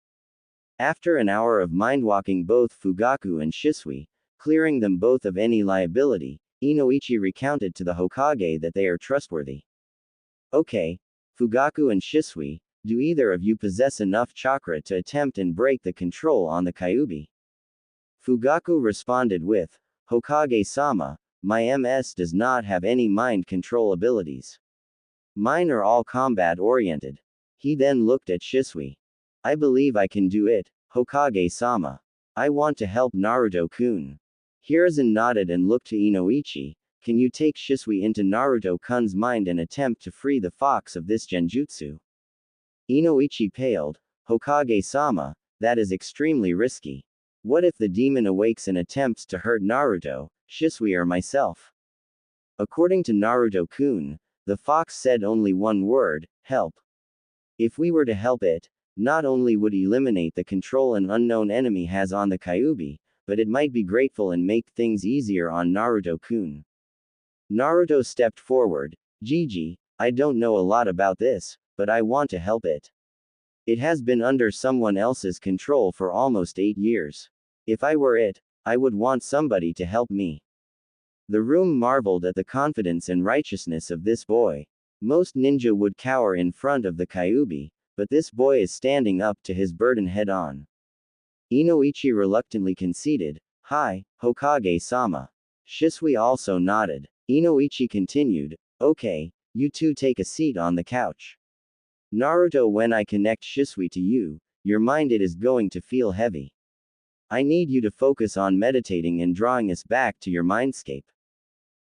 After an hour of mindwalking both Fugaku and Shisui, clearing them both of any liability, Inoichi recounted to the Hokage that they are trustworthy. "Okay, Fugaku and Shisui, do either of you possess enough chakra to attempt and break the control on the Kyuubi?" Fugaku responded with, "Hokage-sama, my MS does not have any mind control abilities. Mine are all combat-oriented." He then looked at Shisui. "I believe I can do it, Hokage-sama. I want to help Naruto-kun." Hiruzen nodded and looked to Inoichi. "Can you take Shisui into Naruto-kun's mind and attempt to free the fox of this genjutsu?" Inoichi paled. "Hokage-sama, that is extremely risky. What if the demon awakes and attempts to hurt Naruto, Shisui or myself?" According to Naruto-kun, the fox said only one word, "help." If we were to help it, not only would eliminate the control an unknown enemy has on the Kyuubi, but it might be grateful and make things easier on Naruto-kun. Naruto stepped forward. "Gigi, I don't know a lot about this, but I want to help it. It has been under someone else's control for almost 8 years. If I were it, I would want somebody to help me." The room marveled at the confidence and righteousness of this boy. Most ninja would cower in front of the Kyuubi, but this boy is standing up to his burden head-on. Inoichi reluctantly conceded, "Hi, Hokage-sama." Shisui also nodded. Inoichi continued, "Okay, you two take a seat on the couch. Naruto, when I connect Shisui to you, your mind it is going to feel heavy. I need you to focus on meditating and drawing us back to your mindscape.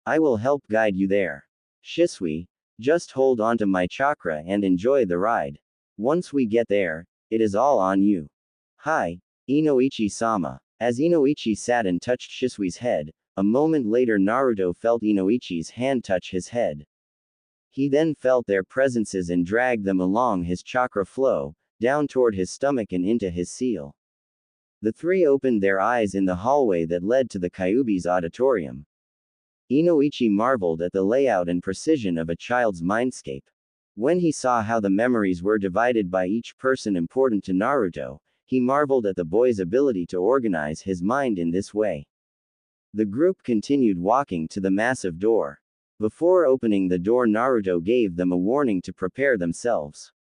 I will help guide you there. Shisui, just hold on to my chakra and enjoy the ride. Once we get there, it is all on you." "Hi, Inoichi-sama." As Inoichi sat and touched Shisui's head, a moment later Naruto felt Inoichi's hand touch his head. He then felt their presences and dragged them along his chakra flow, down toward his stomach and into his seal. The three opened their eyes in the hallway that led to the Kyuubi's auditorium. Inoichi marveled at the layout and precision of a child's mindscape. When he saw how the memories were divided by each person important to Naruto, he marveled at the boy's ability to organize his mind in this way. The group continued walking to the massive door. Before opening the door, Naruto gave them a warning to prepare themselves.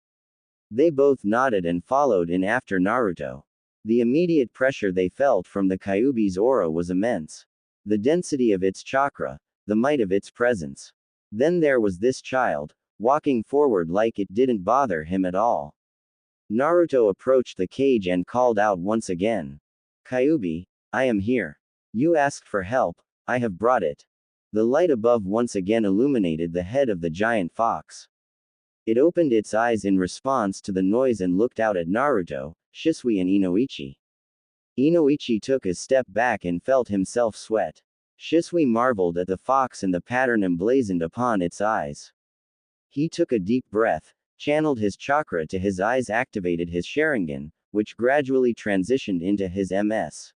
They both nodded and followed in after Naruto. The immediate pressure they felt from the Kyuubi's aura was immense. The density of its chakra, the might of its presence. Then there was this child, walking forward like it didn't bother him at all. Naruto approached the cage and called out once again. "Kyuubi, I am here. You asked for help, I have brought it." The light above once again illuminated the head of the giant fox. It opened its eyes in response to the noise and looked out at Naruto, Shisui and Inoichi. Inoichi took a step back and felt himself sweat. Shisui marveled at the fox and the pattern emblazoned upon its eyes. He took a deep breath, channeled his chakra to his eyes, activated his Sharingan, which gradually transitioned into his MS.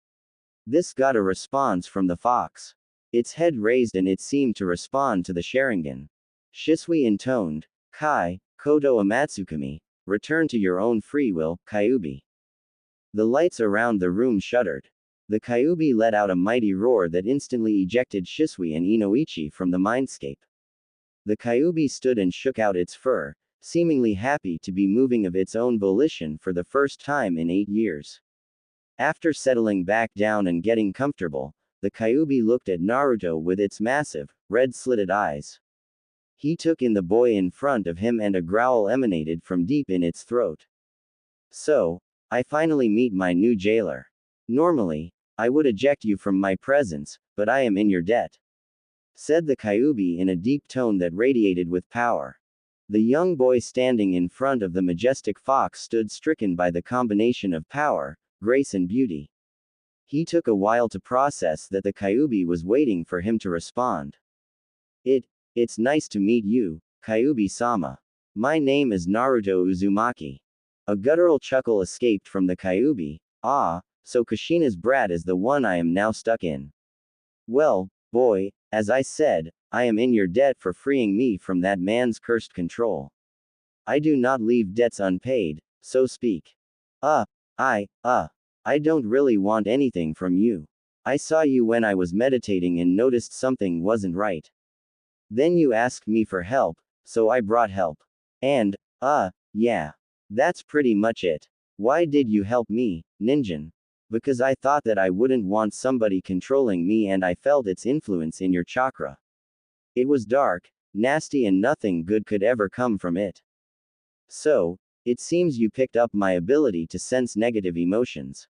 This got a response from the fox. Its head raised and it seemed to respond to the Sharingan. Shisui intoned, "Kai, Koto Amatsukami, return to your own free will, Kyuubi." The lights around the room shuddered. The Kyuubi let out a mighty roar that instantly ejected Shisui and Inoichi from the mindscape. The Kyuubi stood and shook out its fur, seemingly happy to be moving of its own volition for the first time in 8 years. After settling back down and getting comfortable, the Kyuubi looked at Naruto with its massive, red-slitted eyes. He took in the boy in front of him and a growl emanated from deep in its throat. So, I finally meet my new jailer. Normally, I would eject you from my presence, but I am in your debt, said the Kyuubi in a deep tone that radiated with power. The young boy standing in front of the majestic fox stood stricken by the combination of power, grace and beauty. He took a while to process that the Kyuubi was waiting for him to respond. It's nice to meet you, Kyuubi-sama. My name is Naruto Uzumaki. A guttural chuckle escaped from the Kyuubi. Ah, so Kushina's brat is the one I am now stuck in. Well, boy, as I said, I am in your debt for freeing me from that man's cursed control. I do not leave debts unpaid, so speak. I don't really want anything from you. I saw you when I was meditating and noticed something wasn't right. Then you asked me for help, so I brought help. And, yeah. That's pretty much it. Why did you help me, Ninjin? Because I thought that I wouldn't want somebody controlling me and I felt its influence in your chakra. It was dark, nasty and nothing good could ever come from it. So, it seems you picked up my ability to sense negative emotions.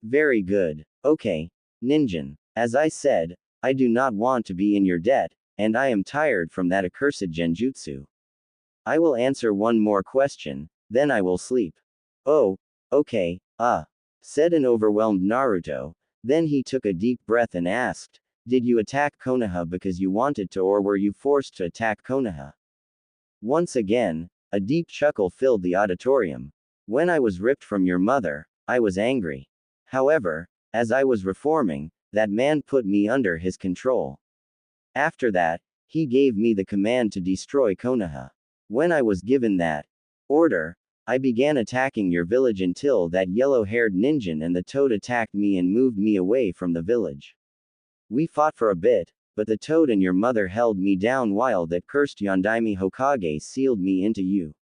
Very good. Okay, Ninjin. As I said, I do not want to be in your debt, and I am tired from that accursed genjutsu. I will answer one more question, then I will sleep. Oh, okay, said an overwhelmed Naruto. Then he took a deep breath and asked, did you attack Konoha because you wanted to or were you forced to attack Konoha? Once again, a deep chuckle filled the auditorium. When I was ripped from your mother, I was angry. However, as I was reforming, that man put me under his control. After that, he gave me the command to destroy Konoha. When I was given that order, I began attacking your village until that yellow-haired ninja and the toad attacked me and moved me away from the village. We fought for a bit, but the toad and your mother held me down while that cursed Yondaime Hokage sealed me into you.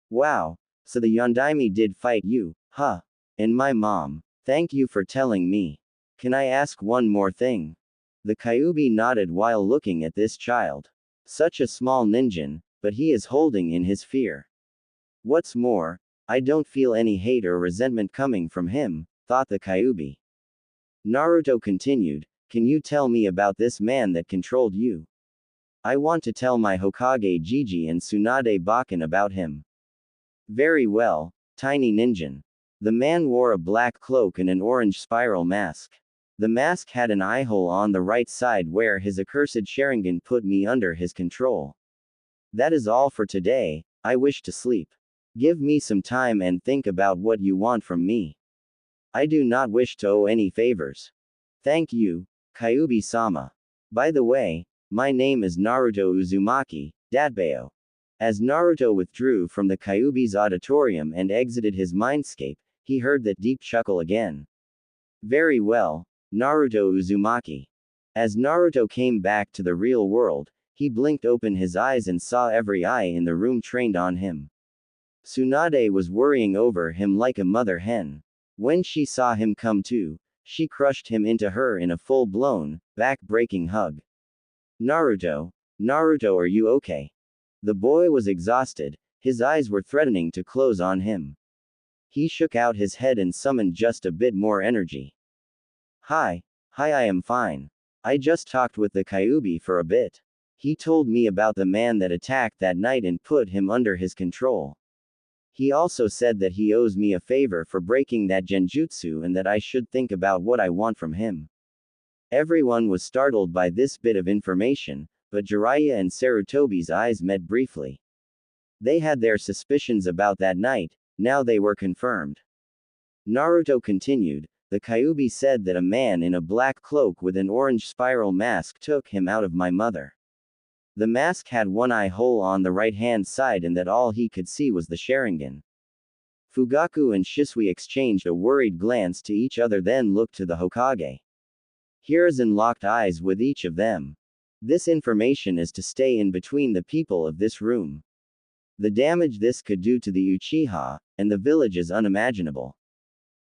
Wow, so the Yondaime did fight you, huh? And my mom. Thank you for telling me. Can I ask one more thing? The Kyuubi nodded while looking at this child. Such a small ninja, but he is holding in his fear. What's more, I don't feel any hate or resentment coming from him, thought the Kyuubi. Naruto continued, can you tell me about this man that controlled you? I want to tell my Hokage Jiji and Tsunade Bakken about him. Very well, tiny ninja. The man wore a black cloak and an orange spiral mask. The mask had an eye hole on the right side where his accursed Sharingan put me under his control. That is all for today, I wish to sleep. Give me some time and think about what you want from me. I do not wish to owe any favors. Thank you, Kyuubi-sama. By the way, my name is Naruto Uzumaki, Datbeo. As Naruto withdrew from the Kyuubi's auditorium and exited his mindscape, he heard that deep chuckle again. Very well, Naruto Uzumaki. As Naruto came back to the real world, he blinked open his eyes and saw every eye in the room trained on him. Tsunade was worrying over him like a mother hen. When she saw him come to, she crushed him into her in a full-blown, back-breaking hug. Naruto, are you okay? The boy was exhausted, his eyes were threatening to close on him. He shook out his head and summoned just a bit more energy. Hi, I am fine. I just talked with the Kyuubi for a bit. He told me about the man that attacked that night and put him under his control. He also said that he owes me a favor for breaking that genjutsu and that I should think about what I want from him. Everyone was startled by this bit of information, but Jiraiya and Sarutobi's eyes met briefly. They had their suspicions about that night, now they were confirmed. Naruto continued, the Kyuubi said that a man in a black cloak with an orange spiral mask took him out of my mother. The mask had one eye hole on the right-hand side and that all he could see was the Sharingan. Fugaku and Shisui exchanged a worried glance to each other then looked to the Hokage. Hiruzen locked eyes with each of them. This information is to stay in between the people of this room. The damage this could do to the Uchiha, and the village is unimaginable.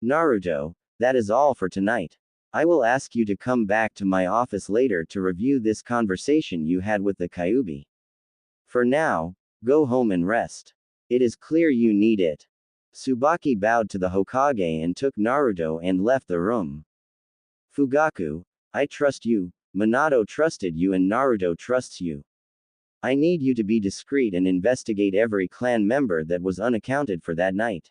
Naruto, that is all for tonight. I will ask you to come back to my office later to review this conversation you had with the Kyuubi. For now, go home and rest. It is clear you need it. Tsubaki bowed to the Hokage and took Naruto and left the room. Fugaku, I trust you, Minato trusted you and Naruto trusts you. I need you to be discreet and investigate every clan member that was unaccounted for that night.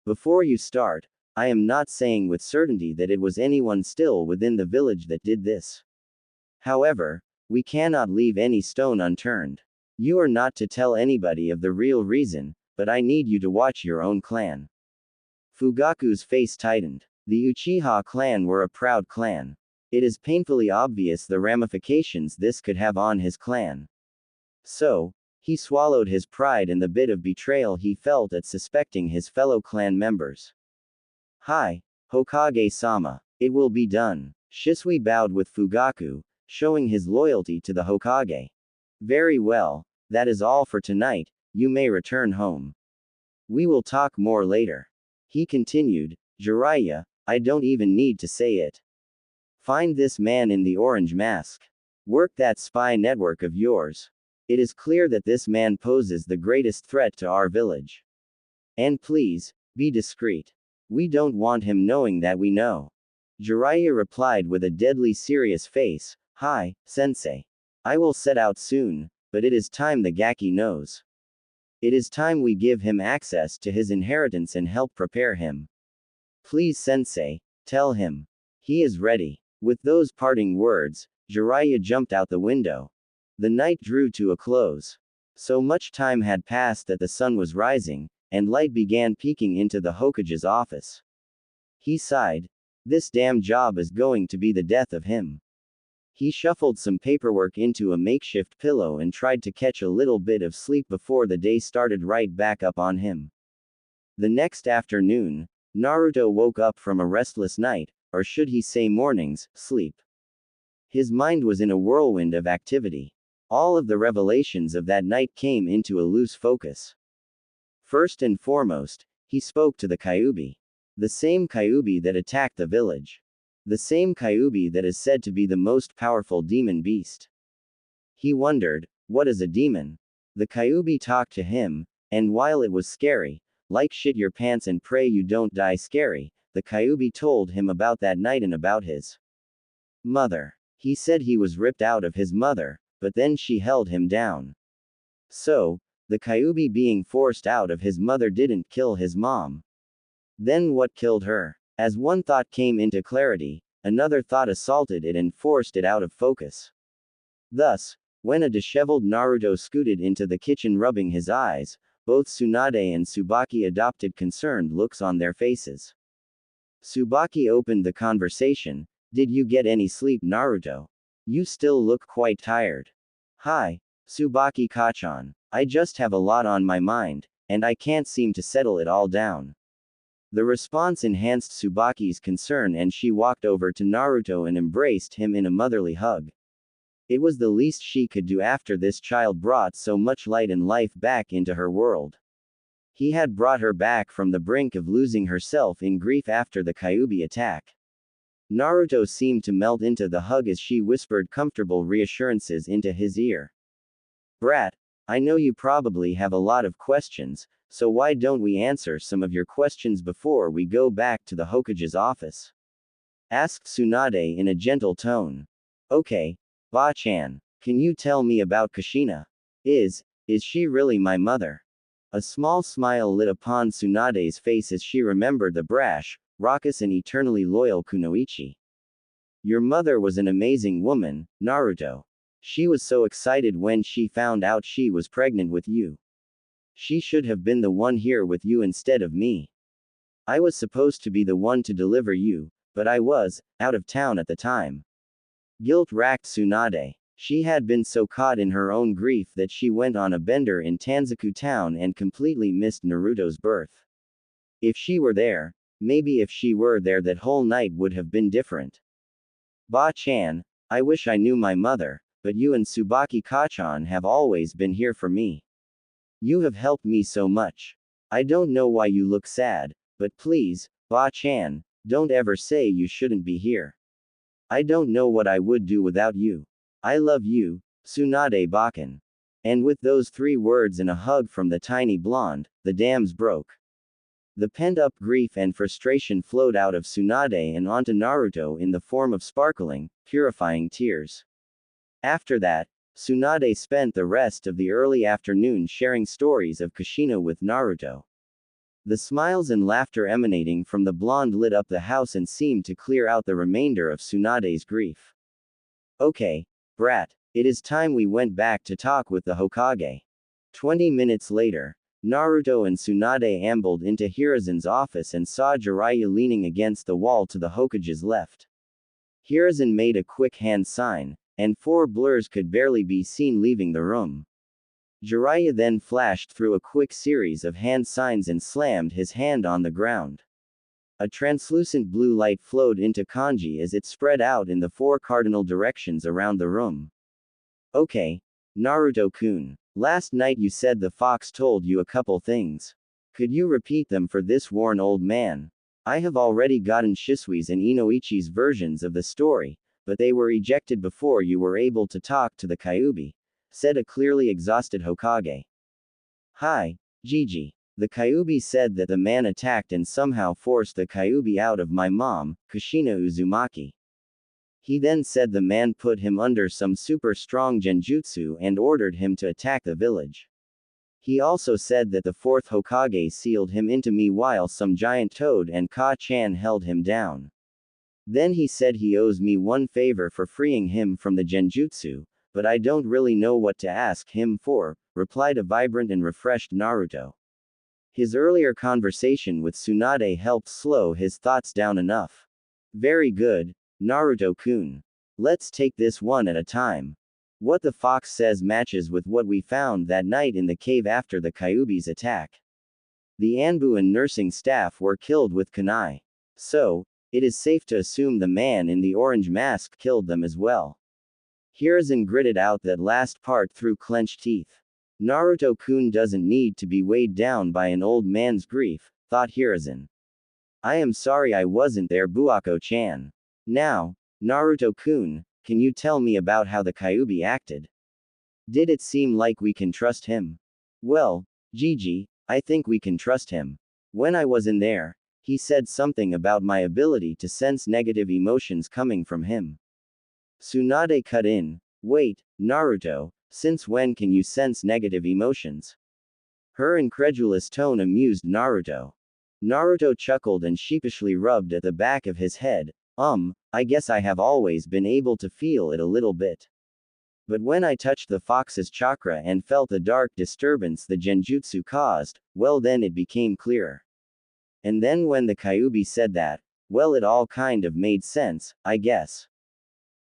Before you start, I am not saying with certainty that it was anyone still within the village that did this. However, we cannot leave any stone unturned. You are not to tell anybody of the real reason, but I need you to watch your own clan. Fugaku's face tightened. The Uchiha clan were a proud clan. It is painfully obvious the ramifications this could have on his clan. So, he swallowed his pride and the bit of betrayal he felt at suspecting his fellow clan members. Hi, Hokage-sama. It will be done. Shisui bowed with Fugaku, showing his loyalty to the Hokage. Very well, that is all for tonight, you may return home. We will talk more later. He continued, Jiraiya, I don't even need to say it. Find this man in the orange mask. Work that spy network of yours. It is clear that this man poses the greatest threat to our village. And please, be discreet. We don't want him knowing that we know. Jiraiya replied with a deadly serious face, Hi, sensei. I will set out soon, but it is time the Gaki knows. It is time we give him access to his inheritance and help prepare him. Please sensei, tell him. He is ready. With those parting words, Jiraiya jumped out the window. The night drew to a close. So much time had passed that the sun was rising, and light began peeking into the Hokage's office. He sighed. This damn job is going to be the death of him. He shuffled some paperwork into a makeshift pillow and tried to catch a little bit of sleep before the day started right back up on him. The next afternoon, Naruto woke up from a restless night, or should he say morning's, sleep. His mind was in a whirlwind of activity. All of the revelations of that night came into a loose focus. First and foremost, he spoke to the Kyuubi. The same Kyuubi that attacked the village. The same Kyuubi that is said to be the most powerful demon beast. He wondered, what is a demon? The Kyuubi talked to him, and while it was scary, like shit your pants and pray you don't die scary, the Kyuubi told him about that night and about his mother. He said he was ripped out of his mother, but then she held him down. So, the Kyuubi being forced out of his mother didn't kill his mom. Then what killed her? As one thought came into clarity, another thought assaulted it and forced it out of focus. Thus, when a disheveled Naruto scooted into the kitchen rubbing his eyes, both Tsunade and Tsubaki adopted concerned looks on their faces. Tsubaki opened the conversation, Did you get any sleep, Naruto? You still look quite tired. Hi, Tsubaki-kachan. I just have a lot on my mind, and I can't seem to settle it all down. The response enhanced Tsubaki's concern and she walked over to Naruto and embraced him in a motherly hug. It was the least she could do after this child brought so much light and life back into her world. He had brought her back from the brink of losing herself in grief after the Kyuubi attack. Naruto seemed to melt into the hug as she whispered comfortable reassurances into his ear. Brat, I know you probably have a lot of questions, so why don't we answer some of your questions before we go back to the Hokage's office? Asked Tsunade in a gentle tone. Okay, Ba-chan, can you tell me about Kushina? Is she really my mother? A small smile lit upon Tsunade's face as she remembered the brash, raucous and eternally loyal Kunoichi. Your mother was an amazing woman, Naruto. She was so excited when she found out she was pregnant with you. She should have been the one here with you instead of me. I was supposed to be the one to deliver you, but I was out of town at the time. Guilt racked Tsunade. She had been so caught in her own grief that she went on a bender in Tanzaku town and completely missed Naruto's birth. If she were there, maybe if she were there that whole night would have been different. Ba-chan, I wish I knew my mother, but you and Tsubaki-kachan have always been here for me. You have helped me so much. I don't know why you look sad, but please, Ba-chan, don't ever say you shouldn't be here. I don't know what I would do without you. I love you, Tsunade Bakan. And with those 3 words and a hug from the tiny blonde, the dams broke. The pent-up grief and frustration flowed out of Tsunade and onto Naruto in the form of sparkling, purifying tears. After that, Tsunade spent the rest of the early afternoon sharing stories of Kushina with Naruto. The smiles and laughter emanating from the blonde lit up the house and seemed to clear out the remainder of Tsunade's grief. Okay, brat, it is time we went back to talk with the Hokage. 20 minutes later, Naruto and Tsunade ambled into Hiruzen's office and saw Jiraiya leaning against the wall to the Hokage's left. Hiruzen made a quick hand sign, and 4 blurs could barely be seen leaving the room. Jiraiya then flashed through a quick series of hand signs and slammed his hand on the ground. A translucent blue light flowed into kanji as it spread out in the 4 cardinal directions around the room. Okay, Naruto-kun. Last night you said the fox told you a couple things. Could you repeat them for this worn old man? I have already gotten Shisui's and Inoichi's versions of the story, but they were ejected before you were able to talk to the Kyuubi, said a clearly exhausted Hokage. Hi, Gigi. The Kyuubi said that the man attacked and somehow forced the Kyuubi out of my mom, Kushina Uzumaki. He then said the man put him under some super strong genjutsu and ordered him to attack the village. He also said that the 4th Hokage sealed him into me while some giant toad and Ka-chan held him down. Then he said he owes me one favor for freeing him from the genjutsu, but I don't really know what to ask him for, replied a vibrant and refreshed Naruto. His earlier conversation with Tsunade helped slow his thoughts down enough. Very good, Naruto-kun. Let's take this one at a time. What the fox says matches with what we found that night in the cave after the Kyuubi's attack. The Anbu and nursing staff were killed with kunai. So, it is safe to assume the man in the orange mask killed them as well. Hiruzen gritted out that last part through clenched teeth. Naruto-kun doesn't need to be weighed down by an old man's grief, thought Hiruzen. I am sorry I wasn't there, Buako-chan. Now, Naruto-kun, can you tell me about how the Kyuubi acted? Did it seem like we can trust him? Well, Gigi, I think we can trust him. When I was in there, he said something about my ability to sense negative emotions coming from him. Tsunade cut in. Wait, Naruto, since when can you sense negative emotions? Her incredulous tone amused Naruto. Naruto chuckled and sheepishly rubbed at the back of his head. I guess I have always been able to feel it a little bit. But when I touched the fox's chakra and felt the dark disturbance the genjutsu caused, well then it became clearer. And then when the Kyuubi said that, well it all kind of made sense, I guess.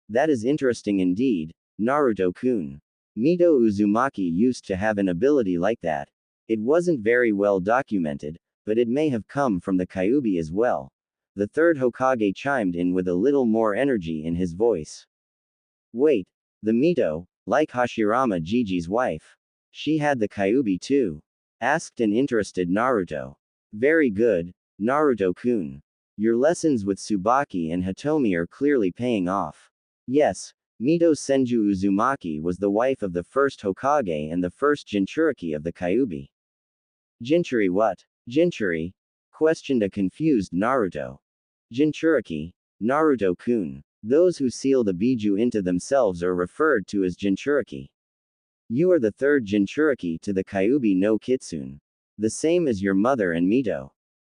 That is interesting indeed, Naruto-kun. Mito Uzumaki used to have an ability like that. It wasn't very well documented, but it may have come from the Kyuubi as well. The 3rd Hokage chimed in with a little more energy in his voice. Wait, the Mito, like Hashirama Gigi's wife. She had the Kyuubi too? Asked an interested Naruto. Very good, Naruto-kun. Your lessons with Tsubaki and Hitomi are clearly paying off. Yes, Mito Senju Uzumaki was the wife of the 1st Hokage and the 1st Jinchuriki of the Kyuubi. Jinchuri what? Jinchuri? Questioned a confused Naruto. Jinchuriki, Naruto-kun. Those who seal the biju into themselves are referred to as Jinchuriki. You are the 3rd Jinchuriki to the Kyuubi no Kitsune. The same as your mother and Mito.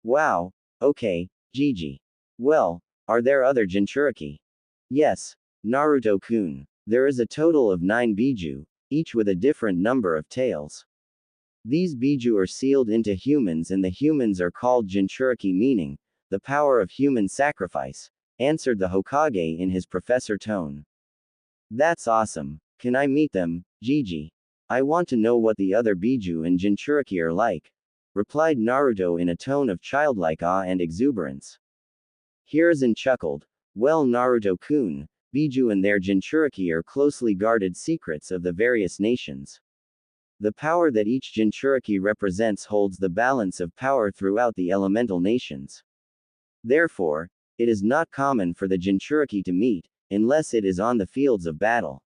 Wow, okay, Gigi. Well, are there other Jinchuriki? Yes, Naruto-kun. There is a total of 9 biju, each with a different number of tails. These biju are sealed into humans and the humans are called Jinchuriki, meaning, the power of human sacrifice, answered the Hokage in his professor tone. That's awesome. Can I meet them, Gigi? I want to know what the other biju and Jinchuriki are like, replied Naruto in a tone of childlike awe and exuberance. Hiruzen chuckled. Well, Naruto-kun, biju and their Jinchuriki are closely guarded secrets of the various nations. The power that each Jinchuriki represents holds the balance of power throughout the elemental nations. Therefore, it is not common for the Jinchuriki to meet, unless it is on the fields of battle.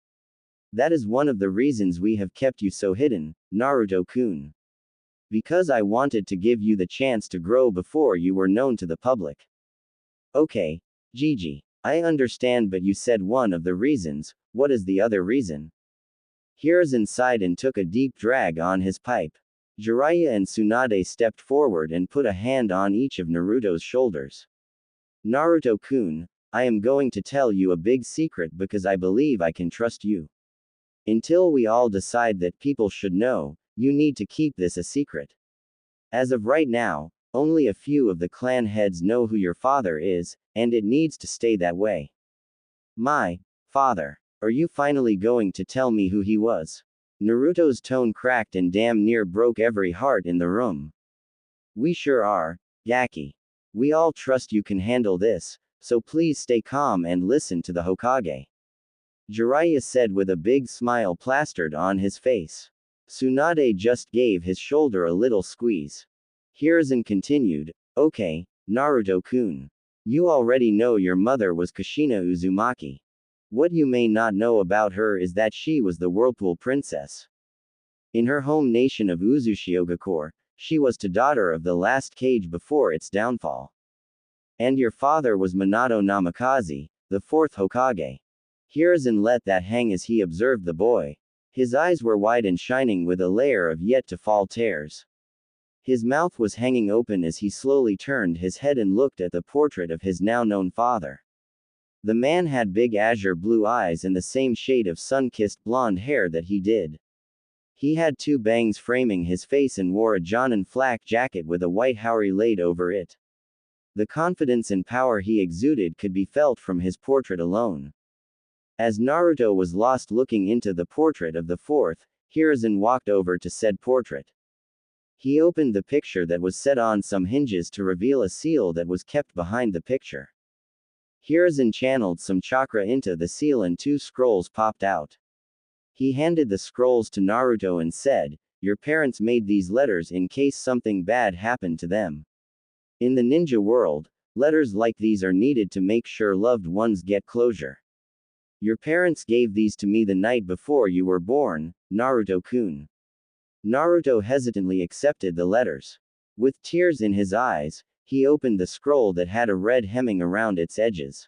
That is one of the reasons we have kept you so hidden, Naruto-kun. Because I wanted to give you the chance to grow before you were known to the public. Okay, Gigi. I understand, but you said one of the reasons. What is the other reason? Hiruzen sighed and took a deep drag on his pipe. Jiraiya and Tsunade stepped forward and put a hand on each of Naruto's shoulders. Naruto-kun, I am going to tell you a big secret because I believe I can trust you. Until we all decide that people should know, you need to keep this a secret. As of right now, only a few of the clan heads know who your father is, and it needs to stay that way. My father. Are you finally going to tell me who he was? Naruto's tone cracked and damn near broke every heart in the room. We sure are, Gaki. We all trust you can handle this, so please stay calm and listen to the Hokage. Jiraiya said with a big smile plastered on his face. Tsunade just gave his shoulder a little squeeze. Hiruzen continued, okay, Naruto-kun. You already know your mother was Kushina Uzumaki. What you may not know about her is that she was the Whirlpool Princess. In her home nation of Uzushiogakure, she was the daughter of the last Kage before its downfall. And your father was Minato Namikaze, the fourth Hokage. Hiruzen let that hang as he observed the boy. His eyes were wide and shining with a layer of yet-to-fall tears. His mouth was hanging open as he slowly turned his head and looked at the portrait of his now-known father. The man had big azure blue eyes and the same shade of sun-kissed blonde hair that he did. He had two bangs framing his face and wore a Jonin flak jacket with a white haori laid over it. The confidence and power he exuded could be felt from his portrait alone. As Naruto was lost looking into the portrait of the fourth, Hiruzen walked over to said portrait. He opened the picture that was set on some hinges to reveal a seal that was kept behind the picture. Hiruzen channeled some chakra into the seal and two scrolls popped out. He handed the scrolls to Naruto and said, your parents made these letters in case something bad happened to them. In the ninja world, letters like these are needed to make sure loved ones get closure. Your parents gave these to me the night before you were born, Naruto-kun. Naruto hesitantly accepted the letters. With tears in his eyes, he opened the scroll that had a red hemming around its edges.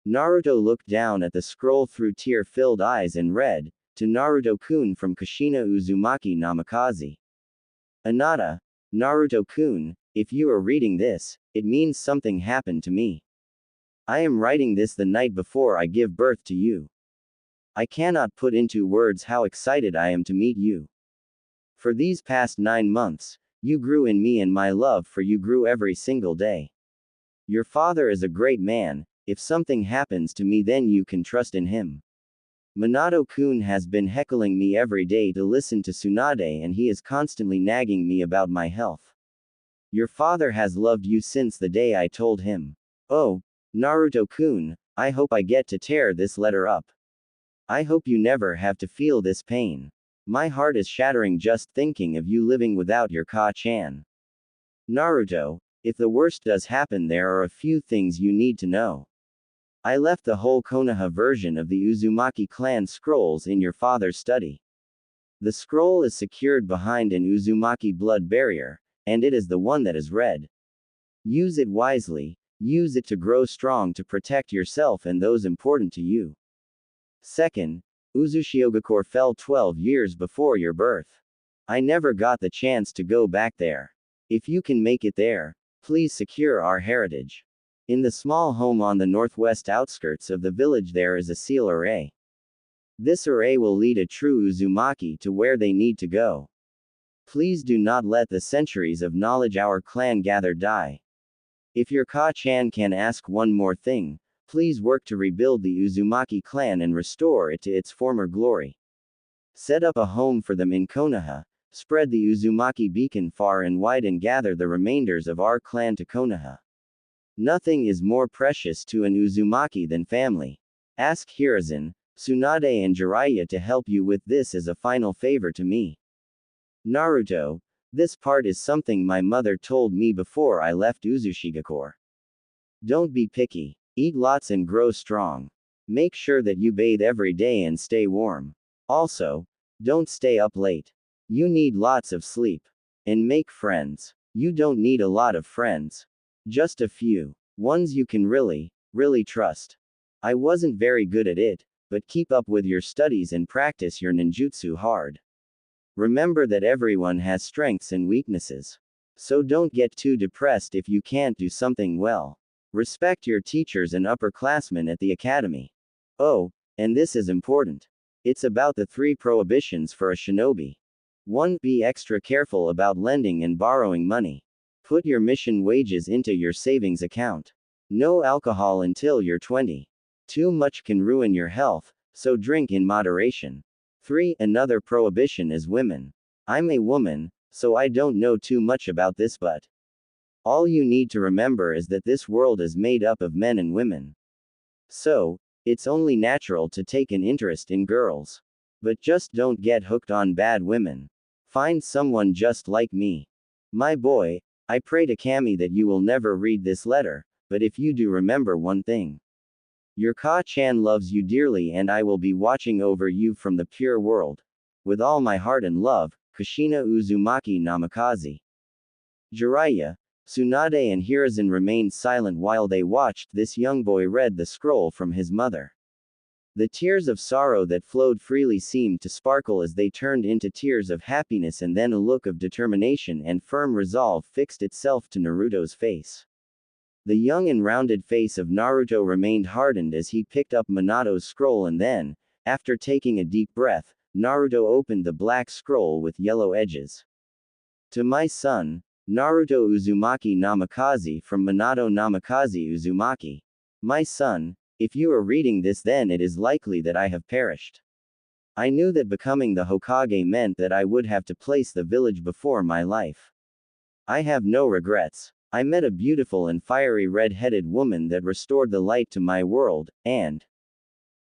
Naruto looked down at the scroll through tear-filled eyes and read, to Naruto-kun from Kushina Uzumaki Namikaze. Anata, Naruto-kun, if you are reading this, it means something happened to me. I am writing this the night before I give birth to you. I cannot put into words how excited I am to meet you. For these past 9 months, you grew in me and my love for you grew every single day. Your father is a great man, if something happens to me then you can trust in him. Minato-kun has been heckling me every day to listen to Tsunade and he is constantly nagging me about my health. Your father has loved you since the day I told him. Oh, Naruto-kun, I hope I get to tear this letter up. I hope you never have to feel this pain. My heart is shattering just thinking of you living without your Ka-chan. Naruto, if the worst does happen there are a few things you need to know. I left the whole Konoha version of the Uzumaki clan scrolls in your father's study. The scroll is secured behind an Uzumaki blood barrier, and it is the one that is red. Use it wisely, use it to grow strong to protect yourself and those important to you. Second, Uzushiogakure fell 12 years before your birth. I never got the chance to go back there. If you can make it there, please secure our heritage. In the small home on the northwest outskirts of the village there is a seal array. This array will lead a true Uzumaki to where they need to go. Please do not let the centuries of knowledge our clan gathered die. If your Ka-chan can ask one more thing, please work to rebuild the Uzumaki clan and restore it to its former glory. Set up a home for them in Konoha, spread the Uzumaki beacon far and wide and gather the remainders of our clan to Konoha. Nothing is more precious to an Uzumaki than family. Ask Hiruzen, Tsunade and Jiraiya to help you with this as a final favor to me. Naruto, this part is something my mother told me before I left Uzushigakure. Don't be picky. Eat lots and grow strong. Make sure that you bathe every day and stay warm. Also, don't stay up late. You need lots of sleep. And make friends. You don't need a lot of friends. Just a few. Ones you can really trust. I wasn't very good at it, but keep up with your studies and practice your ninjutsu hard. Remember that everyone has strengths and weaknesses. So don't get too depressed if you can't do something well. Respect your teachers and upperclassmen at the academy. Oh, and this is important. It's about the 3 prohibitions for a shinobi. 1. Be extra careful about lending and borrowing money. Put your mission wages into your savings account. No alcohol until you're 20. Too much can ruin your health, so drink in moderation. 3. Another prohibition is women. I'm a woman, so I don't know too much about this, but all you need to remember is that this world is made up of men and women. So, it's only natural to take an interest in girls. But just don't get hooked on bad women. Find someone just like me. My boy, I pray to Kami that you will never read this letter, but if you do, remember one thing. Your Ka-chan loves you dearly and I will be watching over you from the pure world. With all my heart and love, Kushina Uzumaki Namikaze. Jiraiya, Tsunade and Hiruzen remained silent while they watched this young boy read the scroll from his mother. The tears of sorrow that flowed freely seemed to sparkle as they turned into tears of happiness, and then a look of determination and firm resolve fixed itself to Naruto's face. The young and rounded face of Naruto remained hardened as he picked up Minato's scroll, and then, after taking a deep breath, Naruto opened the black scroll with yellow edges. To my son, Naruto Uzumaki Namikaze from Minato Namikaze Uzumaki. My son, if you are reading this, then it is likely that I have perished. I knew that becoming the Hokage meant that I would have to place the village before my life. I have no regrets. I met a beautiful and fiery red-headed woman that restored the light to my world, and